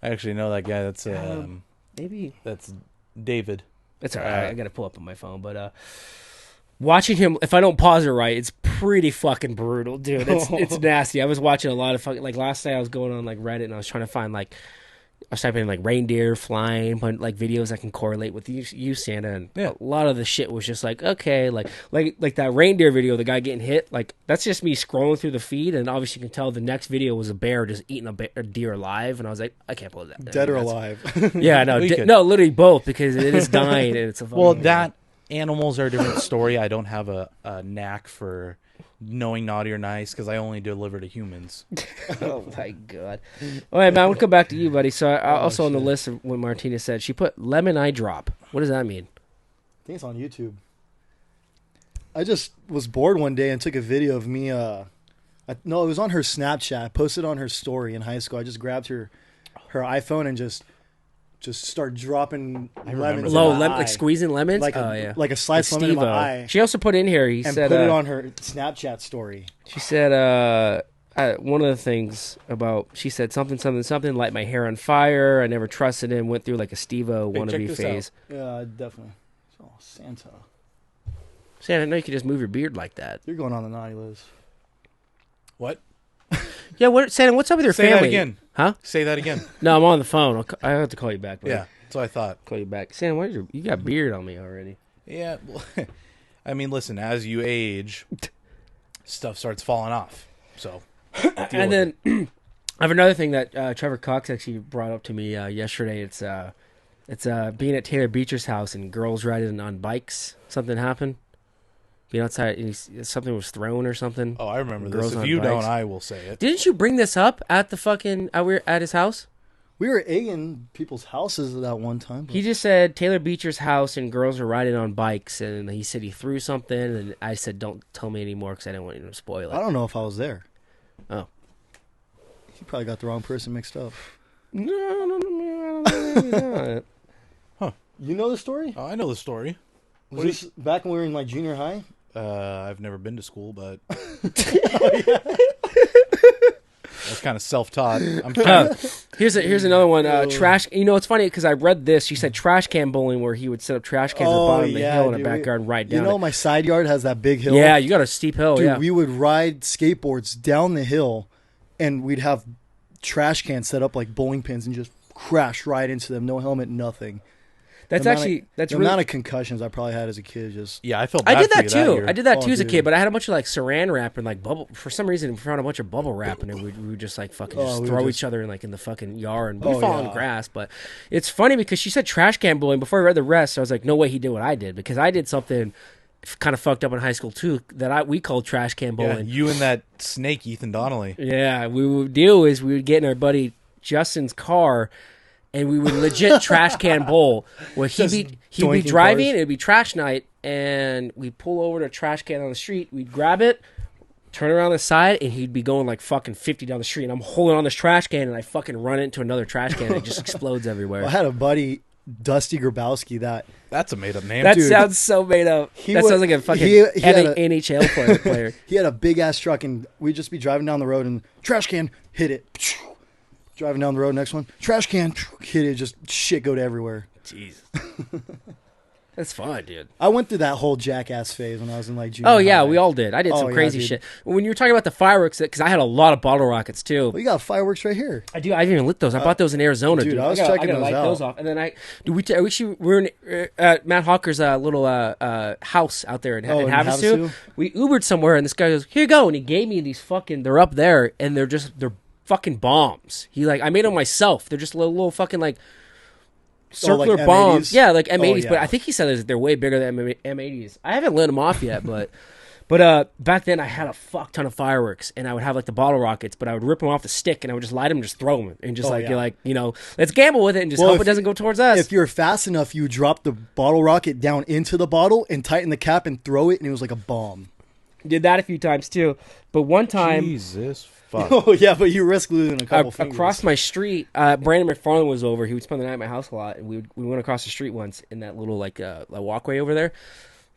S2: I actually know that guy. That's
S1: Maybe
S2: that's David.
S1: it's all right. I got to pull up on my phone, but watching him, if I don't pause it right, it's pretty fucking brutal, dude. It's nasty. I was watching a lot of fucking, like last night I was going on like Reddit and I was trying to find like I was typing in like reindeer flying, but like videos I can correlate with you Santa, and
S2: Yeah.
S1: a lot of the shit was just like okay, like that reindeer video, the guy getting hit, like that's just me scrolling through the feed, and obviously you can tell the next video was a bear just eating a deer alive, and I was like, I can't believe that.
S3: Dead or
S1: That's-
S3: alive?
S1: Yeah, no,
S2: Well, you could.
S1: no, literally both because it is dying and it's a
S2: Well,
S1: fucking-
S2: that animals are a different story. I don't have a knack for knowing naughty or nice because I only deliver to humans.
S1: Oh my god! All right, man. I want to come back to you, buddy. So, also on the list of what Martina said, she put lemon eye drop. What does that mean?
S3: I think it's on YouTube. I just was bored one day and took a video of me. No, it was on her Snapchat. I posted on her story in high school. I just grabbed her iPhone and just start dropping lemons.
S1: Low,
S3: in my eye.
S1: like squeezing lemons.
S3: like
S1: oh
S3: a
S1: yeah,
S3: like a sliced lemon in my eye.
S1: She also put in here. He
S3: And
S1: said
S3: put it on her Snapchat story.
S1: She said one of the things about she said something light my hair on fire. I never trusted him. Went through like a Steve-O
S2: Hey, check
S1: wannabe
S2: this
S1: phase.
S3: Yeah, definitely. Oh, Santa,
S1: Santa, I know you could just move your beard like that.
S3: you're going on the naughty list.
S2: What?
S1: Yeah, Santa, what's up with your
S2: Say
S1: family?
S2: that again.
S1: Huh?
S2: Say that again.
S1: No, I'm on the phone. I have to call you back. Buddy.
S2: Yeah, that's what I thought.
S1: Call you back. Santa, what is you got beard on me already?
S2: Yeah, well, I mean, listen, as you age, stuff starts falling off. So,
S1: And then I have another thing that Trevor Cox actually brought up to me yesterday. It's being at Taylor Beecher's house and girls riding on bikes. Something happened. Being outside, and something was thrown or something.
S2: I remember
S1: Girls
S2: this. If
S1: on
S2: you
S1: bikes.
S2: don't, I will say it.
S1: Didn't you bring this up at the fucking at his house?
S3: We were egging people's houses at that one time. But
S1: He just said Taylor Beecher's house and girls were riding on bikes, and he said he threw something, and I said don't tell me anymore because I didn't want you to spoil
S3: I
S1: it.
S3: don't know if I was there.
S1: Oh.
S3: He probably got the wrong person mixed up.
S1: No.
S3: You know the story?
S2: Oh, I know the story.
S3: Was this back when we were in like junior high?
S2: I've never been to school, but that's kind of self-taught. I'm kind of,
S1: Here's another one. Trash. You know, it's funny because I read this. You said trash can bowling, where he would set up trash cans at the bottom of the hill in a
S3: dude,
S1: backyard and ride down.
S3: You know,
S1: it.
S3: my side yard has that big hill.
S1: Yeah, you got a steep hill.
S3: Dude,
S1: yeah.
S3: we would ride skateboards down the hill, and we'd have trash cans set up like bowling pins and just crash right into them. No helmet, nothing.
S1: That's
S3: The
S1: actually that's
S3: the
S1: really.
S3: amount of concussions I probably had as a kid. Just
S2: Yeah, I felt
S1: I
S2: bad
S1: did
S2: for
S1: that
S2: you
S1: too.
S2: year.
S1: I did that
S3: Oh,
S1: too as a
S3: dude.
S1: kid, but I had a bunch of like saran wrap and like bubble. For some reason, we found a bunch of bubble wrap and we would just like fucking just
S3: we
S1: throw
S3: would
S1: each other in like in the fucking yard and we
S3: Oh,
S1: fall on the
S3: yeah.
S1: grass. But it's funny because she said trash can bullying before I read the rest. So I was like, no way he did what I did because I did something kind of fucked up in high school too that we called trash can
S2: Yeah,
S1: bowling.
S2: you and that snake, Ethan Donnelly.
S1: Yeah, we would do is we would get in our buddy Justin's car, and we would legit trash can bowl. Where he'd be
S3: doinking
S1: driving,
S3: cars.
S1: it'd be trash night, and we'd pull over to a trash can on the street. We'd grab it, turn around the side, and he'd be going like fucking 50 down the street. And I'm holding on this trash can, and I fucking run into another trash can, and it just explodes everywhere.
S3: I had a buddy, Dusty Grabowski, that
S2: That's a made-up name.
S1: That
S3: Dude.
S1: sounds so made up.
S3: He
S1: That
S3: would-
S1: sounds like a fucking
S3: he had a-
S1: NHL player.
S3: he had a big ass truck, and we'd just be driving down the road, and trash can hit it. Driving down the road, next one, trash can hit it. Just shit go to everywhere.
S1: Jesus. That's fun, dude.
S3: I went through that whole jackass phase when I was in like junior
S1: Oh, yeah,
S3: high.
S1: we all did. I did
S3: Oh,
S1: some
S3: yeah,
S1: crazy
S3: dude.
S1: shit. When you were talking about the fireworks, because I had a lot of bottle rockets, too.
S3: We got fireworks right here.
S1: I do. I haven't even lit those. I bought those in Arizona,
S3: dude,
S1: dude.
S3: I was
S1: gotta
S3: checking those
S1: light
S3: out.
S1: those off. And then we're in Matt Hawker's little house out there in
S3: Oh, in
S1: Havasu.
S3: Havasu?
S1: We Ubered somewhere, and this guy goes, "Here you go," and he gave me these fucking. They're up there, and they're fucking bombs. I made them myself. They're just little fucking like circular
S3: like
S1: bombs.
S3: M80s?
S1: Yeah, like M80s,
S3: yeah.
S1: but I think he said they're way bigger than M80s. I haven't lit them off yet, but. Back then I had a fuck ton of fireworks, and I would have like the bottle rockets, but I would rip them off the stick, and I would just light them, and just throw them, and just
S3: yeah.
S1: Let's gamble with it, and just
S3: Well,
S1: hope
S3: if-
S1: it doesn't go towards us.
S3: If you're fast enough, you drop the bottle rocket down into the bottle and tighten the cap and throw it, and it was like a bomb.
S1: Did that a few times too, but one time
S2: Jesus fuck.
S3: Oh yeah, but you risk losing a couple fingers.
S1: across my street, Brandon McFarland was over. He would spend the night at my house a lot, and we went across the street once in that little like walkway over there,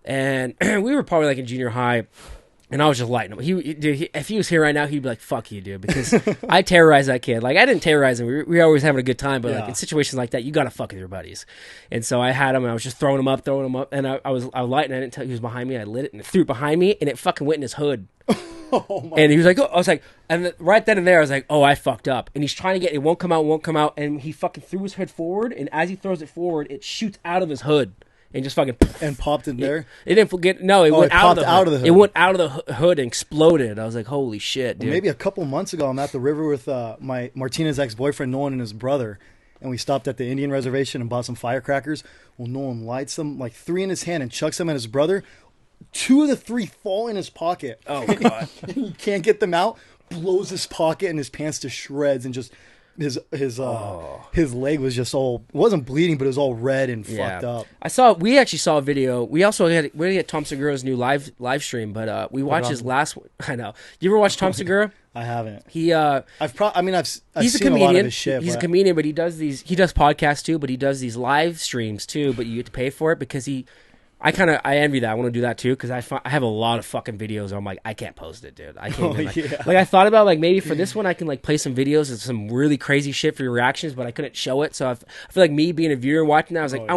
S1: and we were probably like in junior high. And I was just lighting him. If he was here right now, he'd be like, "Fuck you, dude," because I terrorized that kid. Like I didn't terrorize him. We were always having a good time, but like
S3: Yeah.
S1: in situations like that, you gotta fuck with your buddies. And so I had him, and I was just throwing him up, and I was lighting. I didn't tell he was behind me. I lit it and threw it behind me, and it fucking went in his hood. And he was like, "Oh," I was like, and right then and there, I was like, "Oh, I fucked up." And he's trying to get it, won't come out, and he fucking threw his hood forward, and as he throws it forward, it shoots out of his hood. And just fucking
S3: and popped in there.
S1: It didn't forget. No, it went
S3: it
S1: out of
S3: popped
S1: the
S3: out of the hood.
S1: It went out of the hood and exploded. I was like, "Holy shit, dude!"
S3: Maybe a couple months ago, I'm at the river with my Martinez ex-boyfriend Nolan and his brother, and we stopped at the Indian reservation and bought some firecrackers. Well, Nolan lights them, like 3 in his hand, and chucks them at his brother. 2 of the 3 fall in his pocket.
S1: Oh god!
S3: He can't get them out. Blows his pocket and his pants to shreds, and just his leg was just all, it wasn't bleeding, but it was all red and fucked up.
S1: We actually saw a video. We had Tom Segura's new live stream, but we watched his last one. I know. You ever watch Tom Segura?
S3: I haven't.
S1: He
S3: I've
S1: he's a
S3: seen
S1: comedian.
S3: a lot of his shit.
S1: He's a
S3: but-
S1: comedian, but he does podcasts too. But he does these live streams too. But you have to pay for it because I envy that. I want to do that too because I have a lot of fucking videos. Where I'm like, I can't post it, dude. I can't. Like I thought about like maybe for this one I can like play some videos of some really crazy shit for your reactions, but I couldn't show it. So I feel like me being a viewer watching that, I was like,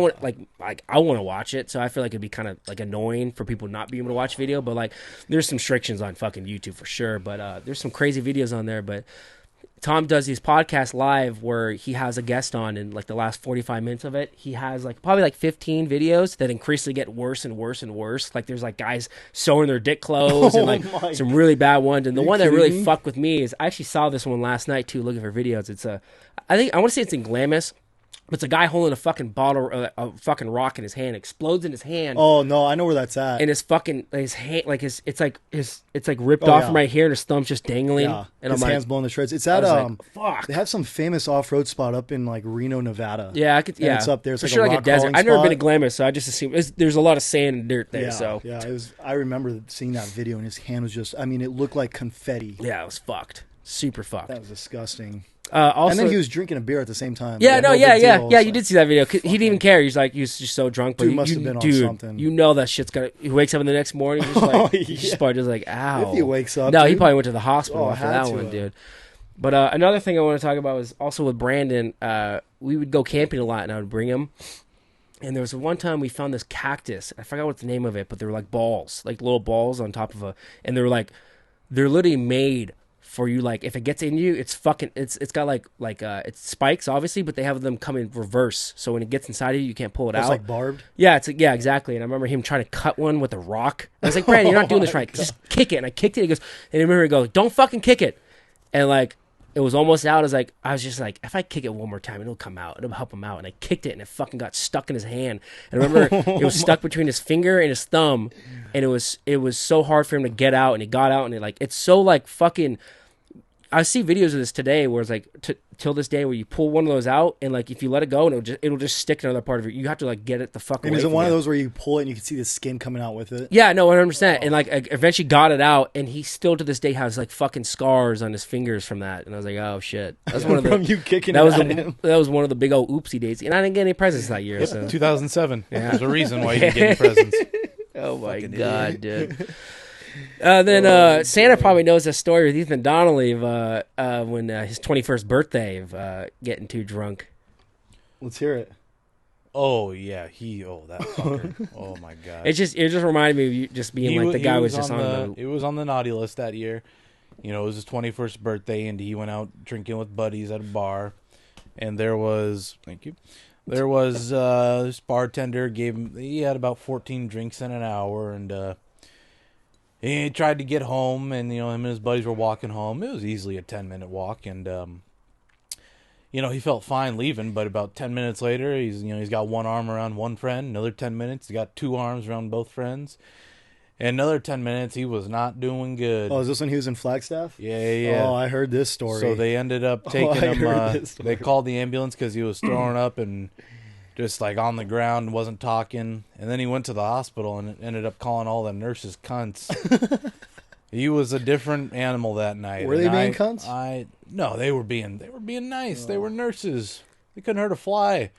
S1: I want to watch it. So I feel like it'd be kind of like annoying for people not being able to watch video. But like, there's some restrictions on fucking YouTube for sure. But there's some crazy videos on there. But Tom does these podcasts live where he has a guest on, and like the last 45 minutes of it, he has like probably like 15 videos that increasingly get worse and worse and worse. Like there's like guys sewing their dick clothes and like some really bad ones. And the one that really
S3: kidding me?
S1: fucked with me is I actually saw this one last night too, looking for videos. It's I want to say it's in Glamis. It's a guy holding a fucking bottle, a fucking rock in his hand, explodes in his hand.
S3: Oh no, I know where that's at.
S1: And his hand, like it's like ripped
S3: Oh,
S1: off
S3: yeah.
S1: from right here, and his thumb's just dangling.
S3: Yeah,
S1: And
S3: his
S1: I'm
S3: hands
S1: like,
S3: blowing the shreds. It's
S1: I
S3: at
S1: was like, fuck.
S3: They have some famous off-road spot up in like Reno, Nevada.
S1: Yeah, I could.
S3: And
S1: Yeah,
S3: it's up there. It's
S1: for
S3: like
S1: sure,
S3: a
S1: like a
S3: rock
S1: desert.
S3: crawling
S1: I've never been to
S3: spot.
S1: Glamis, so I just assume there's a lot of sand and dirt there.
S3: Yeah,
S1: So
S3: yeah, it was. I remember seeing that video, and his hand was just. I mean, it looked like confetti.
S1: yeah, it was fucked. Super fucked.
S3: That was disgusting.
S1: Also,
S3: And then he was drinking a beer at the same time.
S1: Yeah,
S3: no big deal,
S1: yeah.
S3: so-
S1: You did see that video. He didn't even care. He's like, he was just so drunk. But
S3: Dude
S1: you,
S3: must
S1: you,
S3: have been on
S1: dude,
S3: something.
S1: You know that shit's gonna. He wakes up in the next morning, just like
S3: Oh,
S1: he's just
S3: yeah.
S1: probably just like, ow.
S3: If he wakes up,
S1: no, he
S3: dude.
S1: probably went to the hospital
S3: Oh,
S1: after
S3: had
S1: that
S3: to
S1: one,
S3: have.
S1: dude. But another thing I want to talk about was also with Brandon. We would go camping a lot, and I would bring him. And there was one time we found this cactus. I forgot what the name of it, but they were like balls, like little balls on top of and they're literally made for you. Like if it gets in you, it's got it's spikes obviously, but they have them come in reverse. So when it gets inside of you, you can't pull it
S3: It's
S1: out.
S3: like barbed.
S1: Yeah, yeah, exactly. And I remember him trying to cut one with a rock. I was like, Brandon, you're not doing this right. Just kick it. And I kicked it. He goes, and I remember he goes, don't fucking kick it. And like, it was almost out. I was just like, if I kick it one more time, it'll come out. It'll help him out. And I kicked it, and it fucking got stuck in his hand. And I remember it was stuck between his finger and his thumb, and it was so hard for him to get out. And he got out, and it's so like fucking. I see videos of this today where it's like till this day where you pull one of those out, and like if you let it go, and it'll just stick in another part of it. You have to like get it the fuck away.
S3: And is it
S1: from
S3: one
S1: you.
S3: of those where you pull it and you can see the skin coming out with it?
S1: Yeah, no, 100%. And like I eventually got it out, and he still to this day has like fucking scars on his fingers from that. And I was like, oh shit, that's one of the
S3: From you kicking
S1: that
S3: it
S1: was
S3: at him.
S1: that was one of the big old oopsie dates. And I didn't get any presents that year.
S2: Yep,
S1: So
S2: 2007.
S1: Yeah.
S2: There's a reason why you didn't get any presents.
S1: oh my
S2: Fucking
S1: god, dude. Then Santa probably knows a story with Ethan Donnelly of when his 21st birthday of getting too drunk.
S3: Let's hear it.
S2: Oh yeah, that fucker. Oh my god.
S1: It just reminded me of you just being like the guy was just on the.
S2: It was on the naughty list that year. You know, it was his 21st birthday, and he went out drinking with buddies at a bar, and there was this bartender he had about 14 drinks in an hour, and he tried to get home, and him and his buddies were walking home. It was easily a 10-minute walk, and he felt fine leaving, but about 10 minutes later, he's got one arm around one friend. Another 10 minutes, he's got two arms around both friends. And another 10 minutes, he was not doing good.
S3: Oh, is this when he was in Flagstaff?
S2: Yeah.
S3: Oh, I heard this story.
S2: So they ended up taking him. They called the ambulance because he was throwing up and just like on the ground, wasn't talking. And then he went to the hospital and ended up calling all the nurses cunts. He was a different animal that night.
S3: Were they being cunts?
S2: No, they were being nice. They were nurses. They couldn't hurt a fly.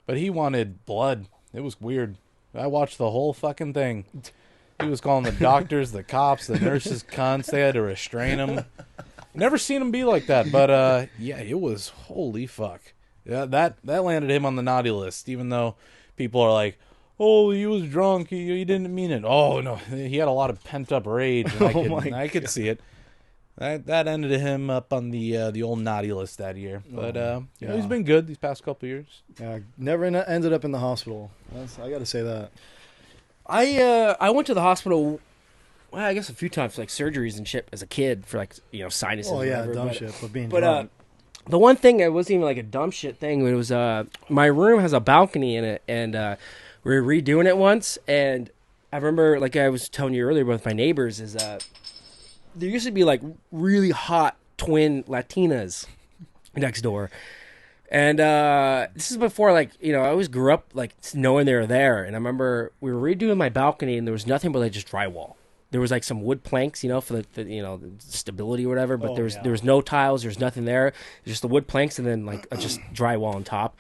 S2: But he wanted blood. It was weird. I watched the whole fucking thing. He was calling the doctors, the cops, the nurses cunts. They had to restrain him. Never seen him be like that. But yeah, it was holy fuck. Yeah, that landed him on the naughty list, even though people are like, oh, he was drunk, he didn't mean it. Oh no, he had a lot of pent up rage, and I could see it. That ended him up on the old naughty list that year. But he's been good these past couple of years.
S3: Yeah, never ended up in the hospital. I got to say that.
S1: I went to the hospital. Well, I guess a few times for like surgeries and shit as a kid for like sinuses.
S3: Oh yeah,
S1: whatever,
S3: dumb
S1: but,
S3: shit. But being
S1: But
S3: drunk.
S1: the one thing, it wasn't even like a dumb shit thing. It was my room has a balcony in it, and we were redoing it once. And I remember, like I was telling you earlier with my neighbors, is there used to be like really hot twin Latinas next door. And this is before, like, I always grew up like knowing they were there. And I remember we were redoing my balcony, and there was nothing but like just drywall. There was like some wood planks, for the the stability or whatever. But there was no tiles. There was nothing there. Just the wood planks, and then like just drywall on top.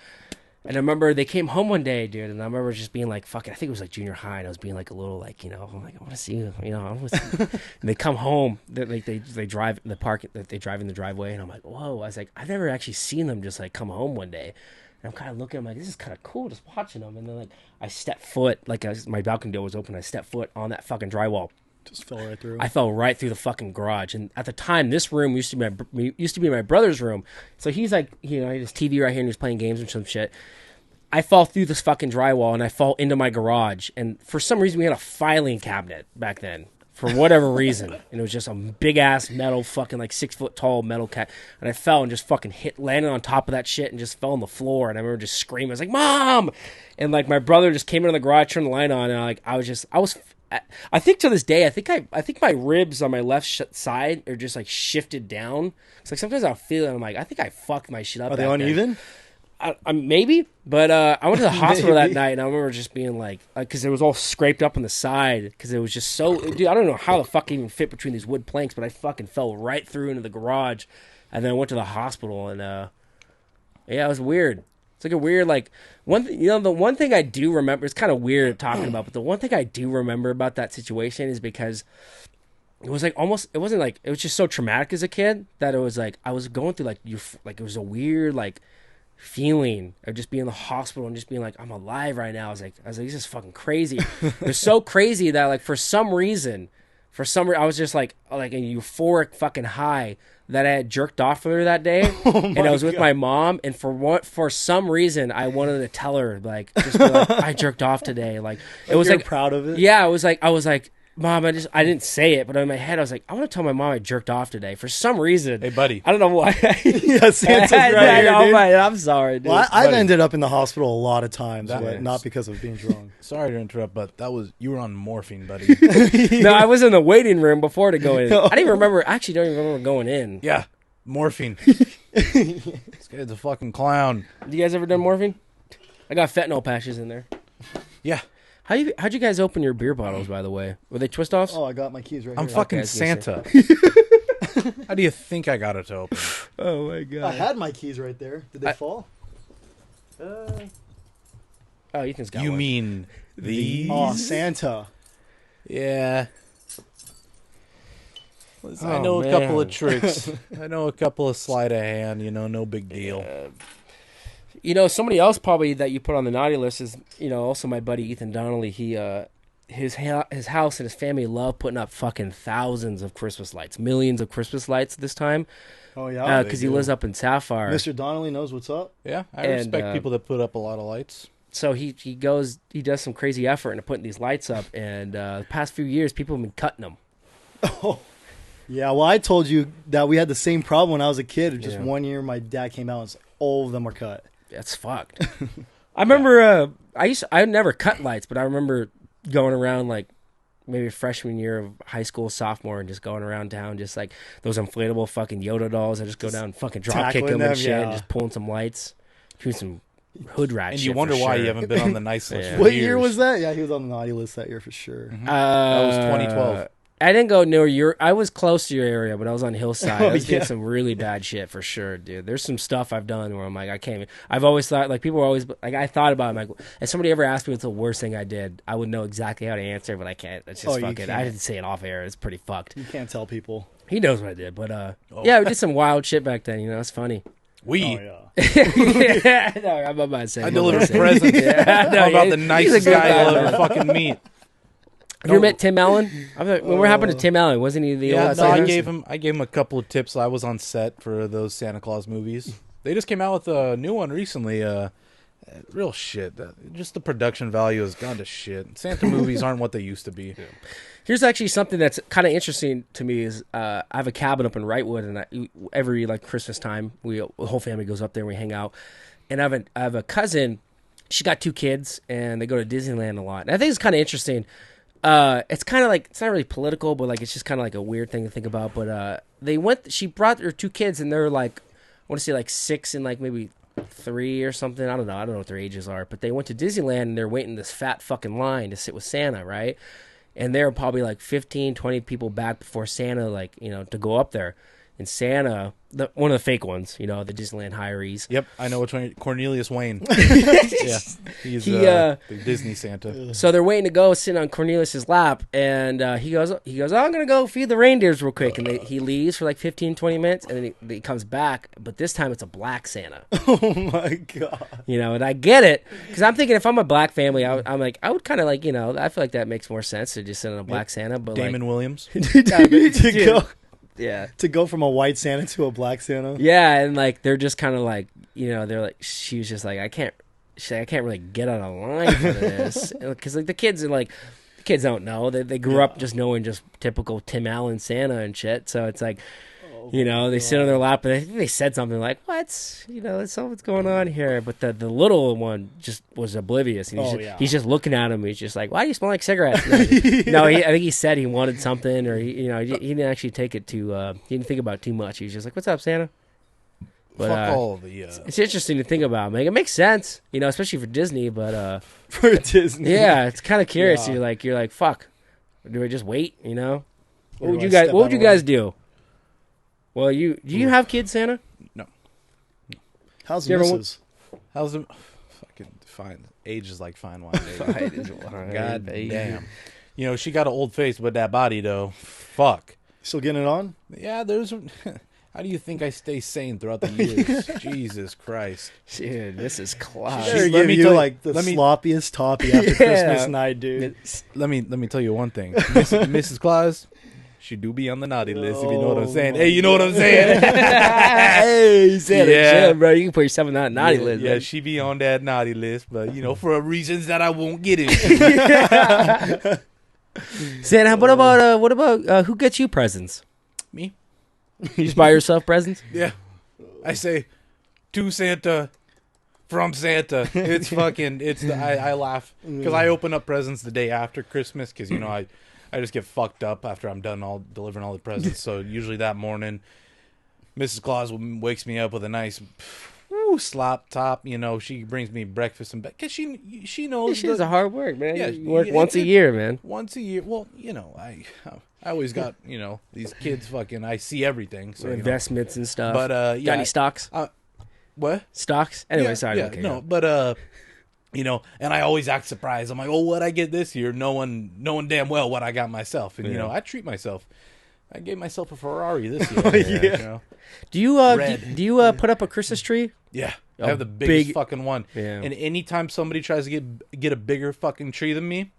S1: And I remember they came home one day, dude, and I remember just being like, fuck it. I think it was like junior high, and I was being like a little like, I'm like, I want to see you, I want to see you. And they come home, they drive in the park, they drive in the driveway, and I'm like, whoa. I was like, I've never actually seen them just like come home one day. And I'm kind of looking, I'm like, this is kind of cool just watching them. And then like I step foot, like my balcony door was open, I stepped foot on that fucking drywall.
S3: Just fell right through.
S1: I fell right through the fucking garage. And at the time, this room used to be my brother's room. So he's like, he had his TV right here, and he's playing games and some shit. I fall through this fucking drywall, and I fall into my garage. And for some reason, we had a filing cabinet back then, for whatever reason. And it was just a big-ass metal, fucking like 6-foot-tall metal cat. And I fell and just fucking landed on top of that shit and just fell on the floor. And I remember just screaming. I was like, Mom! And like my brother just came into the garage, turned the light on, and I think to this day, I think my ribs on my left side are just like shifted down. It's like sometimes I'll feel it, and I'm like, I think I fucked my shit up.
S3: Are they uneven?
S1: Maybe, but I went to the hospital that night, and I remember just being like, because it was all scraped up on the side, because it was just so, dude, I don't know how the fuck it even fit between these wood planks, but I fucking fell right through into the garage, and then I went to the hospital, and yeah, it was weird. It's like a weird, like, the one thing I do remember, it's kind of weird talking about, but the one thing I do remember about that situation is because it was like almost, it wasn't like, it was just so traumatic as a kid that it was like, I was going through like, it was a weird, like, feeling of just being in the hospital and just being like, I'm alive right now. I was like, this is fucking crazy. It was so crazy that like for some reason For some reason, I was just like a euphoric fucking high that I had jerked off with her that day, and I was with my mom. And for some reason, I wanted to tell her just be like, I jerked off today. Like it was
S3: You're
S1: like
S3: proud of it.
S1: Yeah, I was like, Mom, I didn't say it, but in my head I was like, I want to tell my mom I jerked off today for some reason.
S2: Hey, buddy.
S1: I don't know why.
S3: Yeah, Santa's right here, dude.
S1: I'm sorry, dude.
S3: Well, I've
S2: buddy.
S3: ended up in the hospital a lot of times,
S2: That
S3: but
S2: is-
S3: not because of being drunk.
S2: Sorry to interrupt, but you were on morphine, buddy.
S1: No, I was in the waiting room before to go in. I didn't even remember. I actually don't even remember going in.
S2: Yeah, morphine. This guy's a fucking clown.
S1: You guys ever done morphine? I got fentanyl patches in there.
S2: Yeah.
S1: How'd you guys open your beer bottles, by the way? Were they twist offs?
S3: Oh, I got my keys right
S2: I'm
S3: here.
S2: fucking
S1: I was gonna
S2: Santa. How do you think I got it to open?
S1: Oh my
S3: I
S1: god.
S3: had my keys right there. Did they fall?
S1: Oh, Ethan's got
S2: You
S1: one.
S2: mean these?
S3: Oh, Santa.
S2: Yeah. Listen, I
S1: Oh,
S2: know a couple of
S1: man.
S2: tricks. I know a couple of sleight of hand. No big deal.
S1: Somebody else probably that you put on the naughty list is, also my buddy Ethan Donnelly. He, his house and his family love putting up fucking thousands of Christmas lights, millions of Christmas lights this time,
S3: Oh, yeah?
S1: because he lives up in Sapphire.
S3: Mr. Donnelly knows what's up.
S2: Yeah, I
S1: And,
S2: respect people that put up a lot of lights.
S1: So he does some crazy effort into putting these lights up, and the past few years people have been cutting them.
S3: Oh. Yeah, well, I told you that we had the same problem when I was a kid. Just
S1: Yeah.
S3: one year, my dad came out and said, all of them were cut.
S1: That's fucked. I remember I never cut lights, but I remember going around like maybe freshman year of high school, sophomore, and just going around town, just like those inflatable fucking Yoda dolls. I just go down and fucking drop kick
S3: tackling
S1: them and
S3: them,
S1: shit,
S3: yeah.
S1: and just pulling some lights, doing some hood rat
S2: And
S1: shit.
S2: you wonder
S1: for
S2: why
S1: sure.
S2: you haven't been on the nice list.
S1: Yeah.
S2: For
S3: What
S2: years.
S3: year was that? Yeah, he was on the naughty list that year for sure.
S2: That was 2012.
S1: I didn't go near your. I was close to your area, but I was on Hillside.
S3: Oh,
S1: I was doing
S3: yeah.
S1: some really bad shit for sure, dude. There's some stuff I've done where I'm like, I can't even. I've always thought, like, people are always like, I thought about it. I'm like, if somebody ever asked me what's the worst thing I did, I would know exactly how to answer, but I can't. It's just
S3: Oh, you
S1: fucking. I
S3: can't.
S1: didn't say it off air. It's pretty fucked.
S3: You can't tell people.
S1: He knows what I did, but yeah, we did some wild shit back then. It's funny.
S2: We.
S3: Oh, yeah.
S1: Yeah, no, I'm about to say.
S2: I
S1: I'm
S2: delivered
S1: about to say.
S2: presents.
S1: Yeah, no,
S2: How about
S1: yeah,
S2: the
S1: he's a
S2: nicest
S1: good
S2: guy you'll
S1: man.
S2: ever fucking meet?
S1: Have you ever met Tim Allen? What happened to Tim Allen? Wasn't he the
S2: Yeah,
S1: old
S2: no, I
S1: singer?
S2: gave him a couple of tips. I was on set for those Santa Claus movies. They just came out with a new one recently. Real shit. Just the production value has gone to shit. Santa movies aren't what they used to be.
S1: Here's actually something that's kind of interesting to me is I have a cabin up in Wrightwood, and every like Christmas time, the whole family goes up there and we hang out. And I have a cousin. She's got 2 kids, and they go to Disneyland a lot. And I think it's kind of interesting. It's kind of like, it's not really political, but like it's just kind of like a weird thing to think about. But she brought her 2 kids, and they're like, I want to say like 6 and like maybe 3 or something. I don't know what their ages are. But they went to Disneyland, and they're waiting this fat fucking line to sit with Santa, right? And there were probably like 15, 20 people back before Santa, like, to go up there. And Santa, one of the fake ones, the Disneyland hirees.
S2: Yep, I know which one. Cornelius Wayne. Yeah, he's the Disney Santa.
S1: So they're waiting to go, sitting on Cornelius's lap, and he goes, oh, I'm going to go feed the reindeers real quick. And he leaves for like 15, 20 minutes, and then he comes back, but this time it's a black Santa.
S3: Oh, my God.
S1: And I get it, because I'm thinking if I'm a black family, I'm like, I would kind of like, I feel like that makes more sense to just send on a black Santa. But
S2: Damon Williams.
S3: To go from a white Santa to a black Santa.
S1: Yeah, and like they're just kind of like, they're like, she was just like, I can't really get on a line for this, because like the kids don't know, they grew up just knowing just typical Tim Allen Santa and shit. So it's like, they sit on their lap, and I think they said something like, "What's that's all what's going on here?" But the little one just was oblivious. And he's just looking at him. He's just like, "Why do you smell like cigarettes?" No, I think he said he wanted something, or he didn't actually take it too. He didn't think about it too much. He was just like, "What's up, Santa?" But,
S2: Fuck all the.
S1: It's interesting to think about. Like, it makes sense, especially for Disney. But
S3: For Disney.
S1: yeah, it's kind of curious.
S3: Yeah.
S1: You're like, fuck. Do I just wait? What
S3: Or
S1: would
S3: do
S1: you
S3: I
S1: guys?
S3: step
S1: What would
S3: out
S1: you
S3: of
S1: guys
S3: line?
S1: do? Well, do you have kids, Santa?
S2: No.
S3: How's
S1: You ever
S3: Mrs.?
S2: How's the fucking fine? Age is like fine wine. Baby. God damn. She got an old face, but that body though. Fuck.
S3: Still getting it on?
S2: Yeah, there's. How do you think I stay sane throughout the years? Jesus Christ.
S1: Dude, this is class.
S3: Better
S2: let
S3: give
S2: me
S3: you
S2: tell you-
S3: like the
S2: let me-
S3: sloppiest toppy after
S1: Yeah.
S3: Christmas night, dude.
S2: Let me tell you one thing, Mrs. Claus. She do be on the naughty list, if you know what I'm saying. Hey, you know what I'm saying?
S1: Hey, Santa,
S2: Yeah.
S1: chill, bro. You can put yourself in that naughty
S2: Yeah,
S1: list.
S2: yeah,
S1: man.
S2: she be on that naughty list, but, for reasons that I won't get into.
S1: Santa, what about who gets you presents?
S2: Me?
S1: You just buy yourself presents?
S2: Yeah. I say, to Santa, from Santa. It's fucking, I laugh. Because I open up presents the day after Christmas, because, I just get fucked up after I'm done delivering all the presents. So usually that morning, Mrs. Claus wakes me up with a nice slop top. She brings me breakfast and bed. Because she knows.
S1: She's a hard work, man.
S2: Yeah,
S1: You work once a year, man.
S2: Once a year. Well, I always got, these kids fucking, I see everything. So
S1: Investments and stuff.
S2: But,
S1: Got any stocks?
S2: What?
S1: Stocks? Anyway,
S2: Yeah,
S1: sorry.
S2: yeah,
S1: okay,
S2: no,
S1: go.
S2: but and I always act surprised. I'm like, oh, what I get this year? Knowing damn well what I got myself, and I treat myself. I gave myself a Ferrari this year.
S1: Do you
S2: Red.
S1: do you put up a Christmas tree?
S2: Yeah,
S1: A
S2: I have the biggest
S1: big-
S2: fucking one.
S1: Yeah.
S2: And anytime somebody tries to get a bigger fucking tree than me,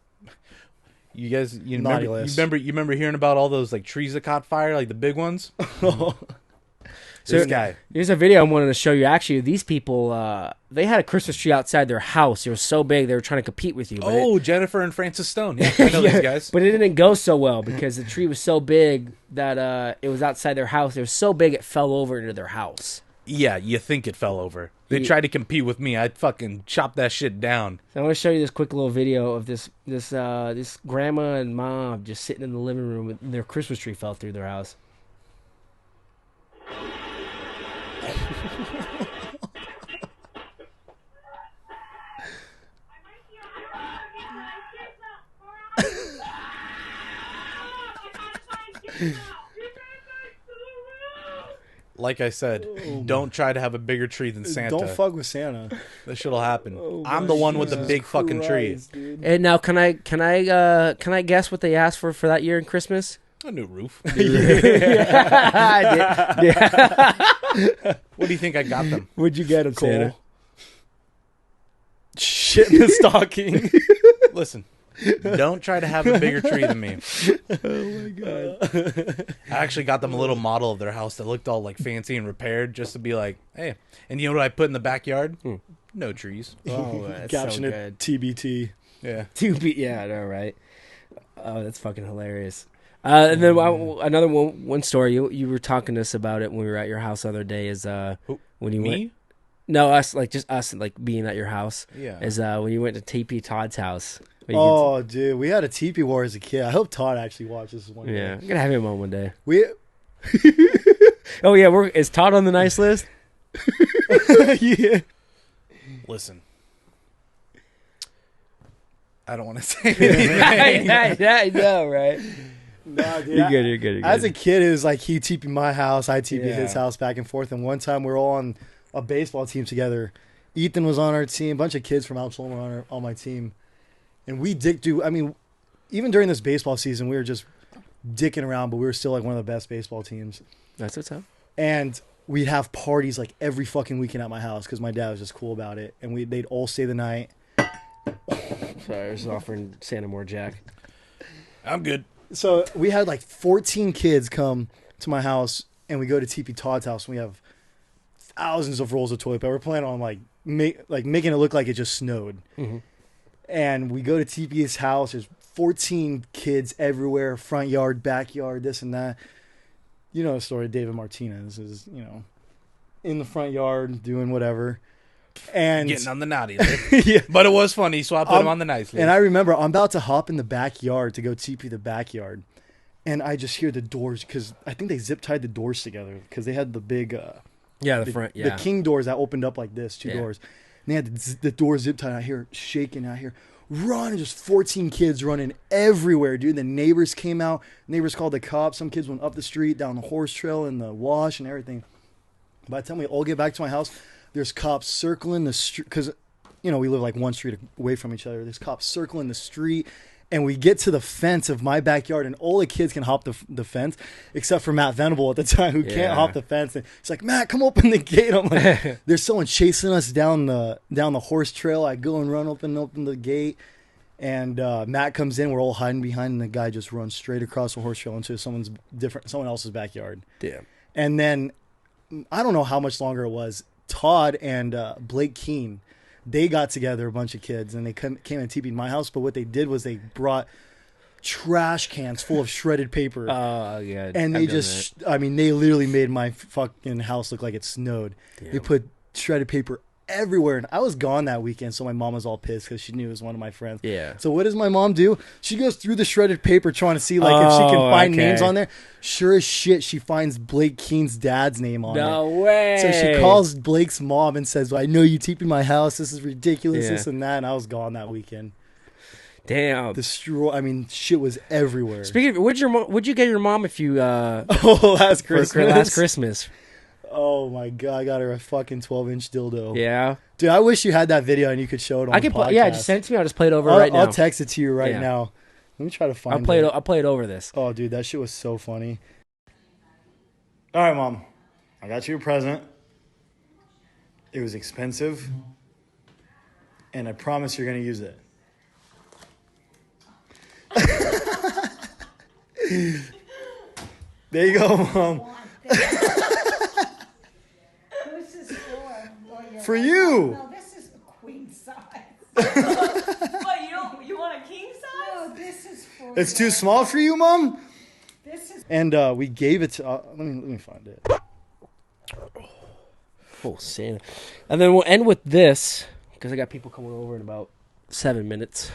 S2: you guys,
S3: Naughty
S2: remember,
S3: list.
S2: you remember hearing about all those like trees that caught fire, like the big ones?
S1: So-
S2: This guy.
S1: Here's a video I wanted to show you. Actually, these people, they had a Christmas tree outside their house. It was so big they were trying to compete with you. But
S2: Oh, Jennifer and Francis Stone. Yeah, I know these guys.
S1: But it didn't go so well because the tree was so big that it was outside their house. It was so big it fell over into their house.
S2: Yeah, you think it fell over. They
S1: Yeah.
S2: tried to compete with me. I'd fucking chop that shit down.
S1: So I want to show you this quick little video of this grandma and mom just sitting in the living room and their Christmas tree fell through their house.
S2: Like I said, don't try to have a bigger tree than Santa.
S3: Don't fuck with Santa.
S2: That shit'll happen. I'm the one with the big fucking tree.
S1: And now, can I guess what they asked for that year in Christmas?
S2: A new roof.
S1: I did. Yeah.
S2: What do you think I got them?
S1: What'd you get him, Santa?
S3: Cole. Shit in the stocking.
S2: Listen, don't try to have a bigger tree than me.
S3: Oh my god.
S2: I actually got them a little model of their house that looked all like fancy and repaired, just to be like, hey. And you know what I put in the backyard? No trees.
S1: Oh, that's
S3: Caption
S1: so
S3: it
S1: good.
S3: TBT.
S2: Yeah.
S1: Yeah, I know, right? Oh, that's fucking hilarious. And then another one story you were talking to us about it when we were at your house the other day is when you
S2: Me?
S1: went. No, us being at your house.
S2: Yeah.
S1: Is when you went to TP Todd's house.
S3: Oh, dude, we had a teepee war as a kid. I hope Todd actually watches this one
S1: Yeah,
S3: day.
S1: I'm gonna have him on one day.
S3: We,
S1: Oh yeah, is Todd on the nice list?
S3: yeah.
S2: Listen. I don't want to say anything.
S1: I know, right?
S3: Nah, dude,
S1: You're good.
S3: As a kid, it was like he TP'd my house, I TP'd his
S1: Yeah.
S3: house back and forth. And one time we were all on a baseball team together. Ethan was on our team. A bunch of kids from Absalom were on my team. And we even during this baseball season, we were just dicking around, but we were still like one of the best baseball teams.
S1: That's what's up.
S3: And we'd have parties like every fucking weekend at my house because my dad was just cool about it. And they'd all stay the night.
S1: Sorry, I was offering Santa more Jack.
S2: I'm good.
S3: So we had like 14 kids come to my house, and we go to TP Todd's house, and we have thousands of rolls of toilet paper. We're planning on making it look like it just snowed.
S1: Mm-hmm.
S3: And we go to TP's house. There's 14 kids everywhere, front yard, backyard, this and that. You know the story of David Martinez is, in the front yard doing whatever. And
S2: Getting on the naughty list.
S3: yeah.
S2: But it was funny, so I put him on the nice list.
S3: And I remember I'm about to hop in the backyard to go TP the backyard. And I just hear the doors, because I think they zip tied the doors together because they had the big,
S1: Yeah, the front.
S3: the
S1: Yeah,
S3: king doors that opened up like this, two
S1: Yeah.
S3: doors. And they had the door zip tied. I hear it shaking. I hear run, and just 14 kids running everywhere, dude. The neighbors came out. Neighbors called the cops. Some kids went up the street, down the horse trail, and the wash and everything. By the time we all get back to my house, there's cops circling the street because, we live like one street away from each other. There's cops circling the street, and we get to the fence of my backyard, and all the kids can hop the fence except for Matt Venable at the time, who
S1: Yeah.
S3: can't hop the fence. And he's like, Matt, come open the gate. I'm like, there's someone chasing us down the horse trail. I go and run open the gate, And Matt comes in. We're all hiding behind, and the guy just runs straight across the horse trail into someone else's backyard.
S1: Damn.
S3: And then I don't know how much longer it was. Todd and Blake Keene, they got together, a bunch of kids, and they came and TP'd my house. But what they did was they brought trash cans full of shredded paper.
S1: Oh, yeah.
S3: And they just, I mean, they literally made my fucking house look like it snowed.
S1: Damn.
S3: They put shredded paper everywhere. And I was gone that weekend, so my mom was all pissed because she knew it was one of my friends.
S1: Yeah.
S3: So what does my mom do? She goes through the shredded paper trying to see, like, if she can find names on there. Sure as shit, she finds Blake Keene's dad's name on there.
S1: No way.
S3: So she calls Blake's mom and says, I know you TP'd my house. This is ridiculous, this and that. And I was gone that weekend.
S1: Damn.
S3: I mean, shit was everywhere.
S1: Speaking of, what'd you get your mom if you
S3: last Christmas?
S1: for last Christmas?
S3: Oh my god, I got her a fucking 12-inch dildo.
S1: Yeah.
S3: Dude, I wish you had that video and you could show it on the podcast.
S1: Yeah, just send it to me. I'll just play it over right now.
S3: I'll text it to you right now. Let me try to find it.
S1: I'll play it over this.
S3: Oh, dude, that shit was so funny. All right, Mom. I got you a present. It was expensive. And I promise you're going to use it. There you go, Mom.
S5: Who's this for?
S3: For you.
S5: No, this is a queen size.
S6: What, you want a king size?
S5: No, this is for.
S3: It's too small for you, Mom?
S5: This is.
S3: And we gave it to... let me find it.
S1: Oh, Santa. And then we'll end with this, because I got people coming over in about 7 minutes.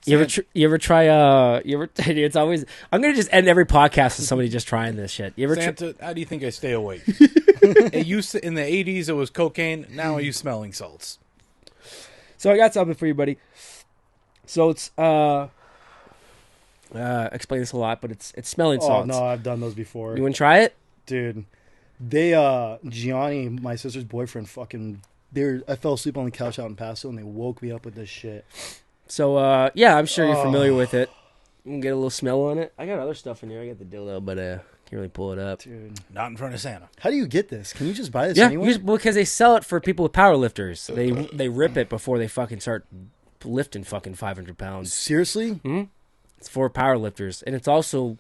S1: You ever try it's always, I'm going to just end every podcast with somebody just trying this shit. You ever
S2: Santa, how do you think I stay awake? It used to, in the 80s, it was cocaine. Now I use smelling salts.
S1: So I got something for you, buddy. So it's, I explain this a lot, but it's smelling salts.
S3: Oh, no, I've done those before.
S1: You want to try it?
S3: Dude, they, Gianni, my sister's boyfriend, I fell asleep on the couch out in Paso, and they woke me up with this shit.
S1: So, yeah, I'm sure you're familiar with it. You can get a little smell on it. I got other stuff in here. I got the dildo, but can't really pull it up.
S3: Dude.
S2: Not in front of Santa.
S3: How do you get this? Can you just buy this
S1: Yeah,
S3: anywhere?
S1: because they sell it for people with power lifters. They rip it before they fucking start lifting fucking 500 pounds.
S3: Seriously?
S1: It's for power lifters. And it's also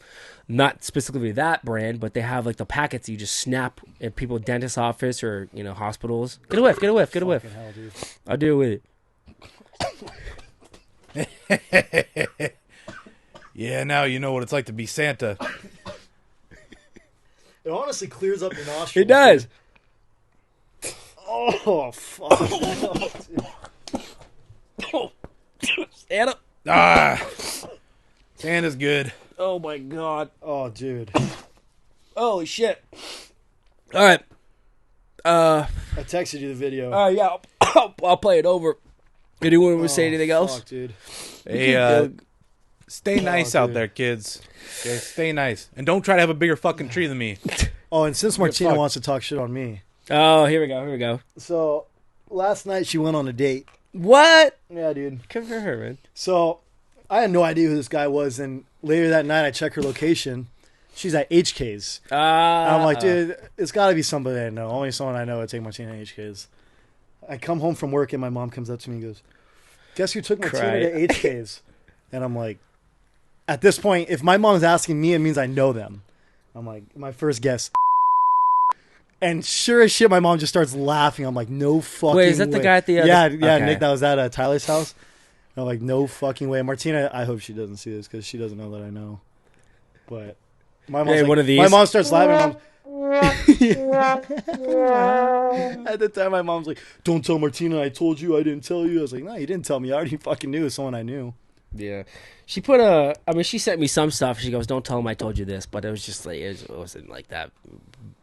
S1: not specifically that brand, but they have like the packets you just snap at people dentist office or, hospitals. Get a whiff.
S3: Fucking hell, dude.
S1: I'll do it with it.
S2: Yeah, now you know what it's like to be Santa.
S3: It honestly clears up your nostrils.
S1: It does.
S3: Dude. Oh, fuck.
S1: Santa.
S2: Santa's good.
S1: Oh, my God.
S3: Oh, dude.
S1: Holy shit. All right.
S3: I texted you the video.
S1: Yeah, I'll play it over. Anyone want to say anything else?
S3: Fuck, dude.
S2: Hey, stay nice out
S3: dude.
S2: there, kids. Okay, stay nice. And don't try to have a bigger fucking tree than me.
S3: Oh, and since Martina
S2: fucked.
S3: wants to talk shit on me.
S1: Oh, here we go.
S3: So, last night she went on a date.
S1: What?
S3: Yeah, dude.
S1: Good for her, man.
S3: So, I had no idea who this guy was, and later that night I check her location. She's at HK's. And I'm like, dude, it's got to be somebody I know. Only someone I know would take Martina to HK's. I come home from work, and my mom comes up to me and goes, guess who took Martina to HK's? And I'm like, at this point, if my mom's asking me, it means I know them. I'm like, my first guess. And sure as shit, my mom just starts laughing. I'm like, no fucking way.
S1: Wait, is that the guy at the...
S3: Yeah,
S1: okay.
S3: Nick, that was at Tyler's house. And I'm like, no fucking way. Martina, I hope she doesn't see this because she doesn't know that I know. But my mom's like,
S1: one of these.
S3: My mom starts laughing. At the time, my mom's like, don't tell Martina I told you, I didn't tell you. I was like, no, you didn't tell me. I already fucking knew. It was someone I knew.
S1: Yeah. She she sent me some stuff. She goes, don't tell him I told you this. But it was just like, it wasn't like that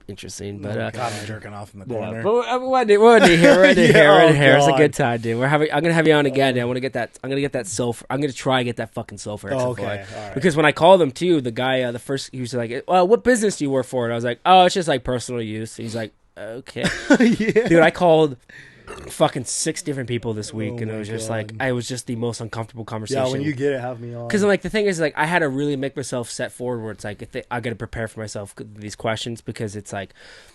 S1: interesting. But,
S2: God, I'm jerking off in the
S1: yeah,
S2: corner.
S1: but we're in here. We're in here. It's a
S3: God.
S1: good time, dude. I'm gonna have you on again, dude. I'm gonna get that sulfur. I'm gonna try and get that fucking sulfur.
S3: Oh, okay.
S1: XFY.
S3: All right.
S1: Because when I called him too, the guy, he was like, what business do you work for? And I was like, oh, it's just like personal use. And he's like, okay.
S3: Yeah.
S1: Dude, I called fucking 6 different people this week, and it
S3: my
S1: was just
S3: God.
S1: like it was just the most uncomfortable conversation.
S3: Yeah, when you get it, have me on.
S1: Because like the thing is, like I had to really make myself set forward where it's like I got to prepare for myself these questions because it's like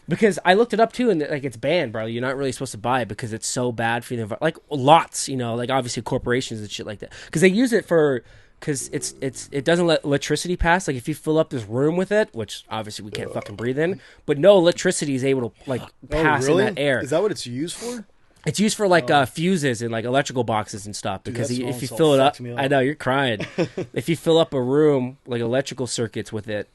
S1: because I looked it up too and like it's banned, bro. You're not really supposed to buy it because it's so bad for the environment. Like lots, you know, like obviously corporations and shit like that because they use it for. Because it doesn't let electricity pass. Like if you fill up this room with it, which obviously we can't fucking breathe in, but no electricity is able to like pass in that air.
S3: Is that what it's used for?
S1: It's used for like fuses and like electrical boxes and stuff. Because
S3: that
S1: if you
S3: smells
S1: fill it
S3: so
S1: up,
S3: fucks me up.
S1: I know you're crying. If you fill up a room like electrical circuits with it,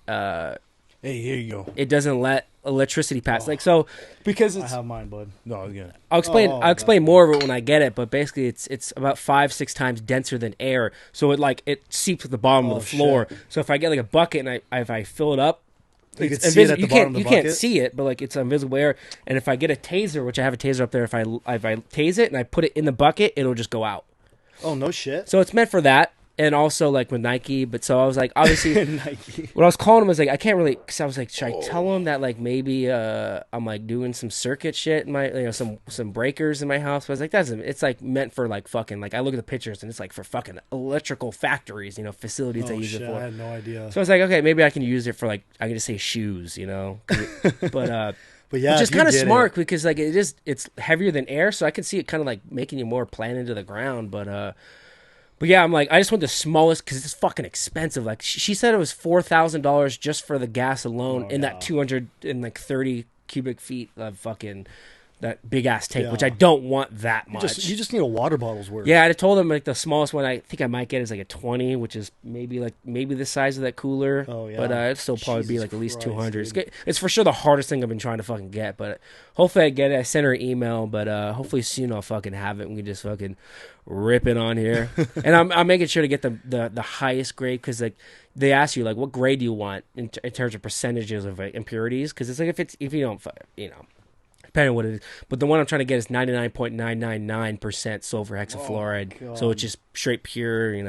S2: Hey, here you go.
S1: it doesn't let electricity pass. Like so, because
S3: I
S1: it's
S3: have mine, bud.
S2: No, again.
S1: I'll explain.
S3: Oh,
S1: I'll explain more of it when I get it. But basically, it's about 5-6 times denser than air, so it seeps at the bottom of the floor.
S3: Shit.
S1: So if I get like a bucket and if I fill it up,
S3: You
S1: it's
S3: can see it at the
S1: you
S3: bottom
S1: can't
S3: of the
S1: you can't
S3: bucket?
S1: see it, but like it's invisible air. And if I get a taser, which I have a taser up there, if I tase it and I put it in the bucket, it'll just go out.
S3: Oh, no shit.
S1: So it's meant for that. And also like with Nike, but so I was like, obviously,
S3: Nike.
S1: what I was calling him was like, I can't really, because I was like, should I tell him that like maybe I'm like doing some circuit shit in my, some breakers in my house? But I was like, it's like meant for like fucking, like I look at the pictures and it's like for fucking electrical factories, facilities they
S3: Oh,
S1: use
S3: shit.
S1: it
S3: I
S1: for.
S3: had no idea.
S1: So I was like, okay, maybe I can use it for like, I can just say shoes, but
S3: But yeah,
S1: which is
S3: if you
S1: kind of
S3: get
S1: smart
S3: it-
S1: because like it's heavier than air, so I can see it kind of like making you more plan into the ground, But yeah, I'm like, I just want the smallest because it's fucking expensive. Like she said, it was $4,000 just for the gas alone in that 230 cubic feet of fucking that big ass tank, which
S3: Yeah.
S1: I don't want that much.
S3: You just need a water bottle's worth.
S1: Yeah, I told him like the smallest one I think I might get is like a 20, which is maybe the size of that cooler.
S3: Oh, yeah.
S1: But it'd still probably be
S3: Jesus
S1: like at least
S3: Christ,
S1: 200.
S3: dude.
S1: It's for sure the hardest thing I've been trying to fucking get. But hopefully I get it. I sent her an email, but hopefully soon I'll fucking have it. And we can just fucking rip it on here. And I'm making sure to get the highest grade because like they ask you like what grade do you want in terms of percentages of like, impurities because it's like if you don't depending on what it is. But the one I'm trying to get is 99.999% sulfur hexafluoride.
S3: God.
S1: So it's just straight pure, And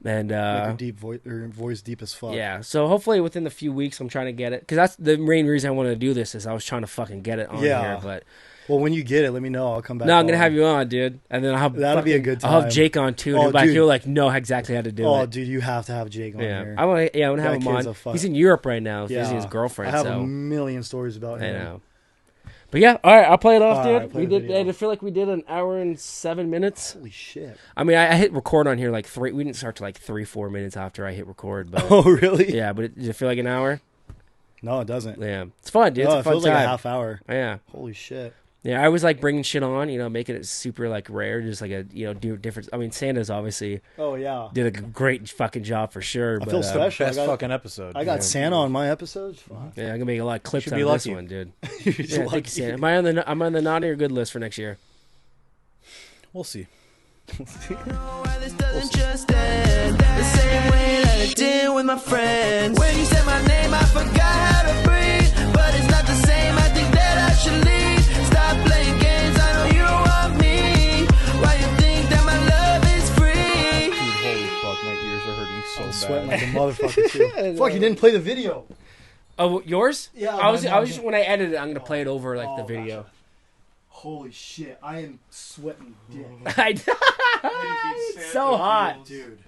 S3: Like a deep voice deep as fuck.
S1: yeah, so hopefully within the few weeks I'm trying to get it. Because that's the main reason I wanted to do this is I was trying to fucking get it on here. But
S3: Well, when you get it, let me know. I'll come back.
S1: no, I'm going to have you on, dude. And then I'll have
S3: That'll be a good
S1: I'll have
S3: time.
S1: Jake on too.
S3: Oh,
S1: But
S3: dude.
S1: he'll like know exactly how to do
S3: Oh,
S1: it.
S3: dude, you have to have Jake on
S1: Yeah,
S3: here.
S1: I want to have
S3: That
S1: him
S3: kid's
S1: on.
S3: a fuck-
S1: He's in Europe right now,
S3: Yeah.
S1: visiting his girlfriend.
S3: I have
S1: so
S3: a million stories about
S1: I
S3: him.
S1: know. But yeah, all right, I'll play it off,
S3: All
S1: dude.
S3: right, play
S1: We
S3: the
S1: did.
S3: video.
S1: I feel like we did an hour and 7 minutes.
S3: Holy shit.
S1: I mean, I hit record on here like 3. We didn't start to like 3-4 minutes after I hit record, but
S3: Oh, really?
S1: yeah. But did it feel like an hour?
S3: No, it doesn't.
S1: Yeah, it's fun, dude.
S3: No,
S1: It's a
S3: it
S1: fun
S3: feels
S1: time.
S3: like a half hour.
S1: Yeah,
S3: Holy shit.
S1: yeah. I was like bringing shit on, making it super like rare, just like a do different. I mean, Santa's obviously
S3: Oh, yeah.
S1: did a great fucking job for sure.
S3: I
S1: But,
S3: feel special.
S2: Best fucking episode.
S3: I got Santa on my episodes. Fuck.
S1: Yeah, I'm gonna make a lot of clips
S2: Should
S1: out
S2: be
S1: of this
S2: lucky.
S1: one, dude.
S3: You're
S1: Yeah, thank
S3: lucky.
S1: you, Santa. Am I on the naughty or good list for next year?
S2: We'll see.
S6: This doesn't just end the same way that it did with my friends. When you said my name, I forgot how to breathe. But it's not the same, I think that I should leave. Stop playing games, I know you don't want me. Why you think that my love is free?
S2: Dude, holy fuck, my ears are hurting so
S3: I'm
S2: bad.
S3: sweating like a motherfucker, too. Fuck, you didn't play the video.
S1: Oh, yours?
S3: Yeah,
S1: I was
S3: my-
S1: just when I edit it, I'm gonna play it over like the video.
S3: Holy shit. I am sweating dick.
S1: It's so hot.
S3: Dude.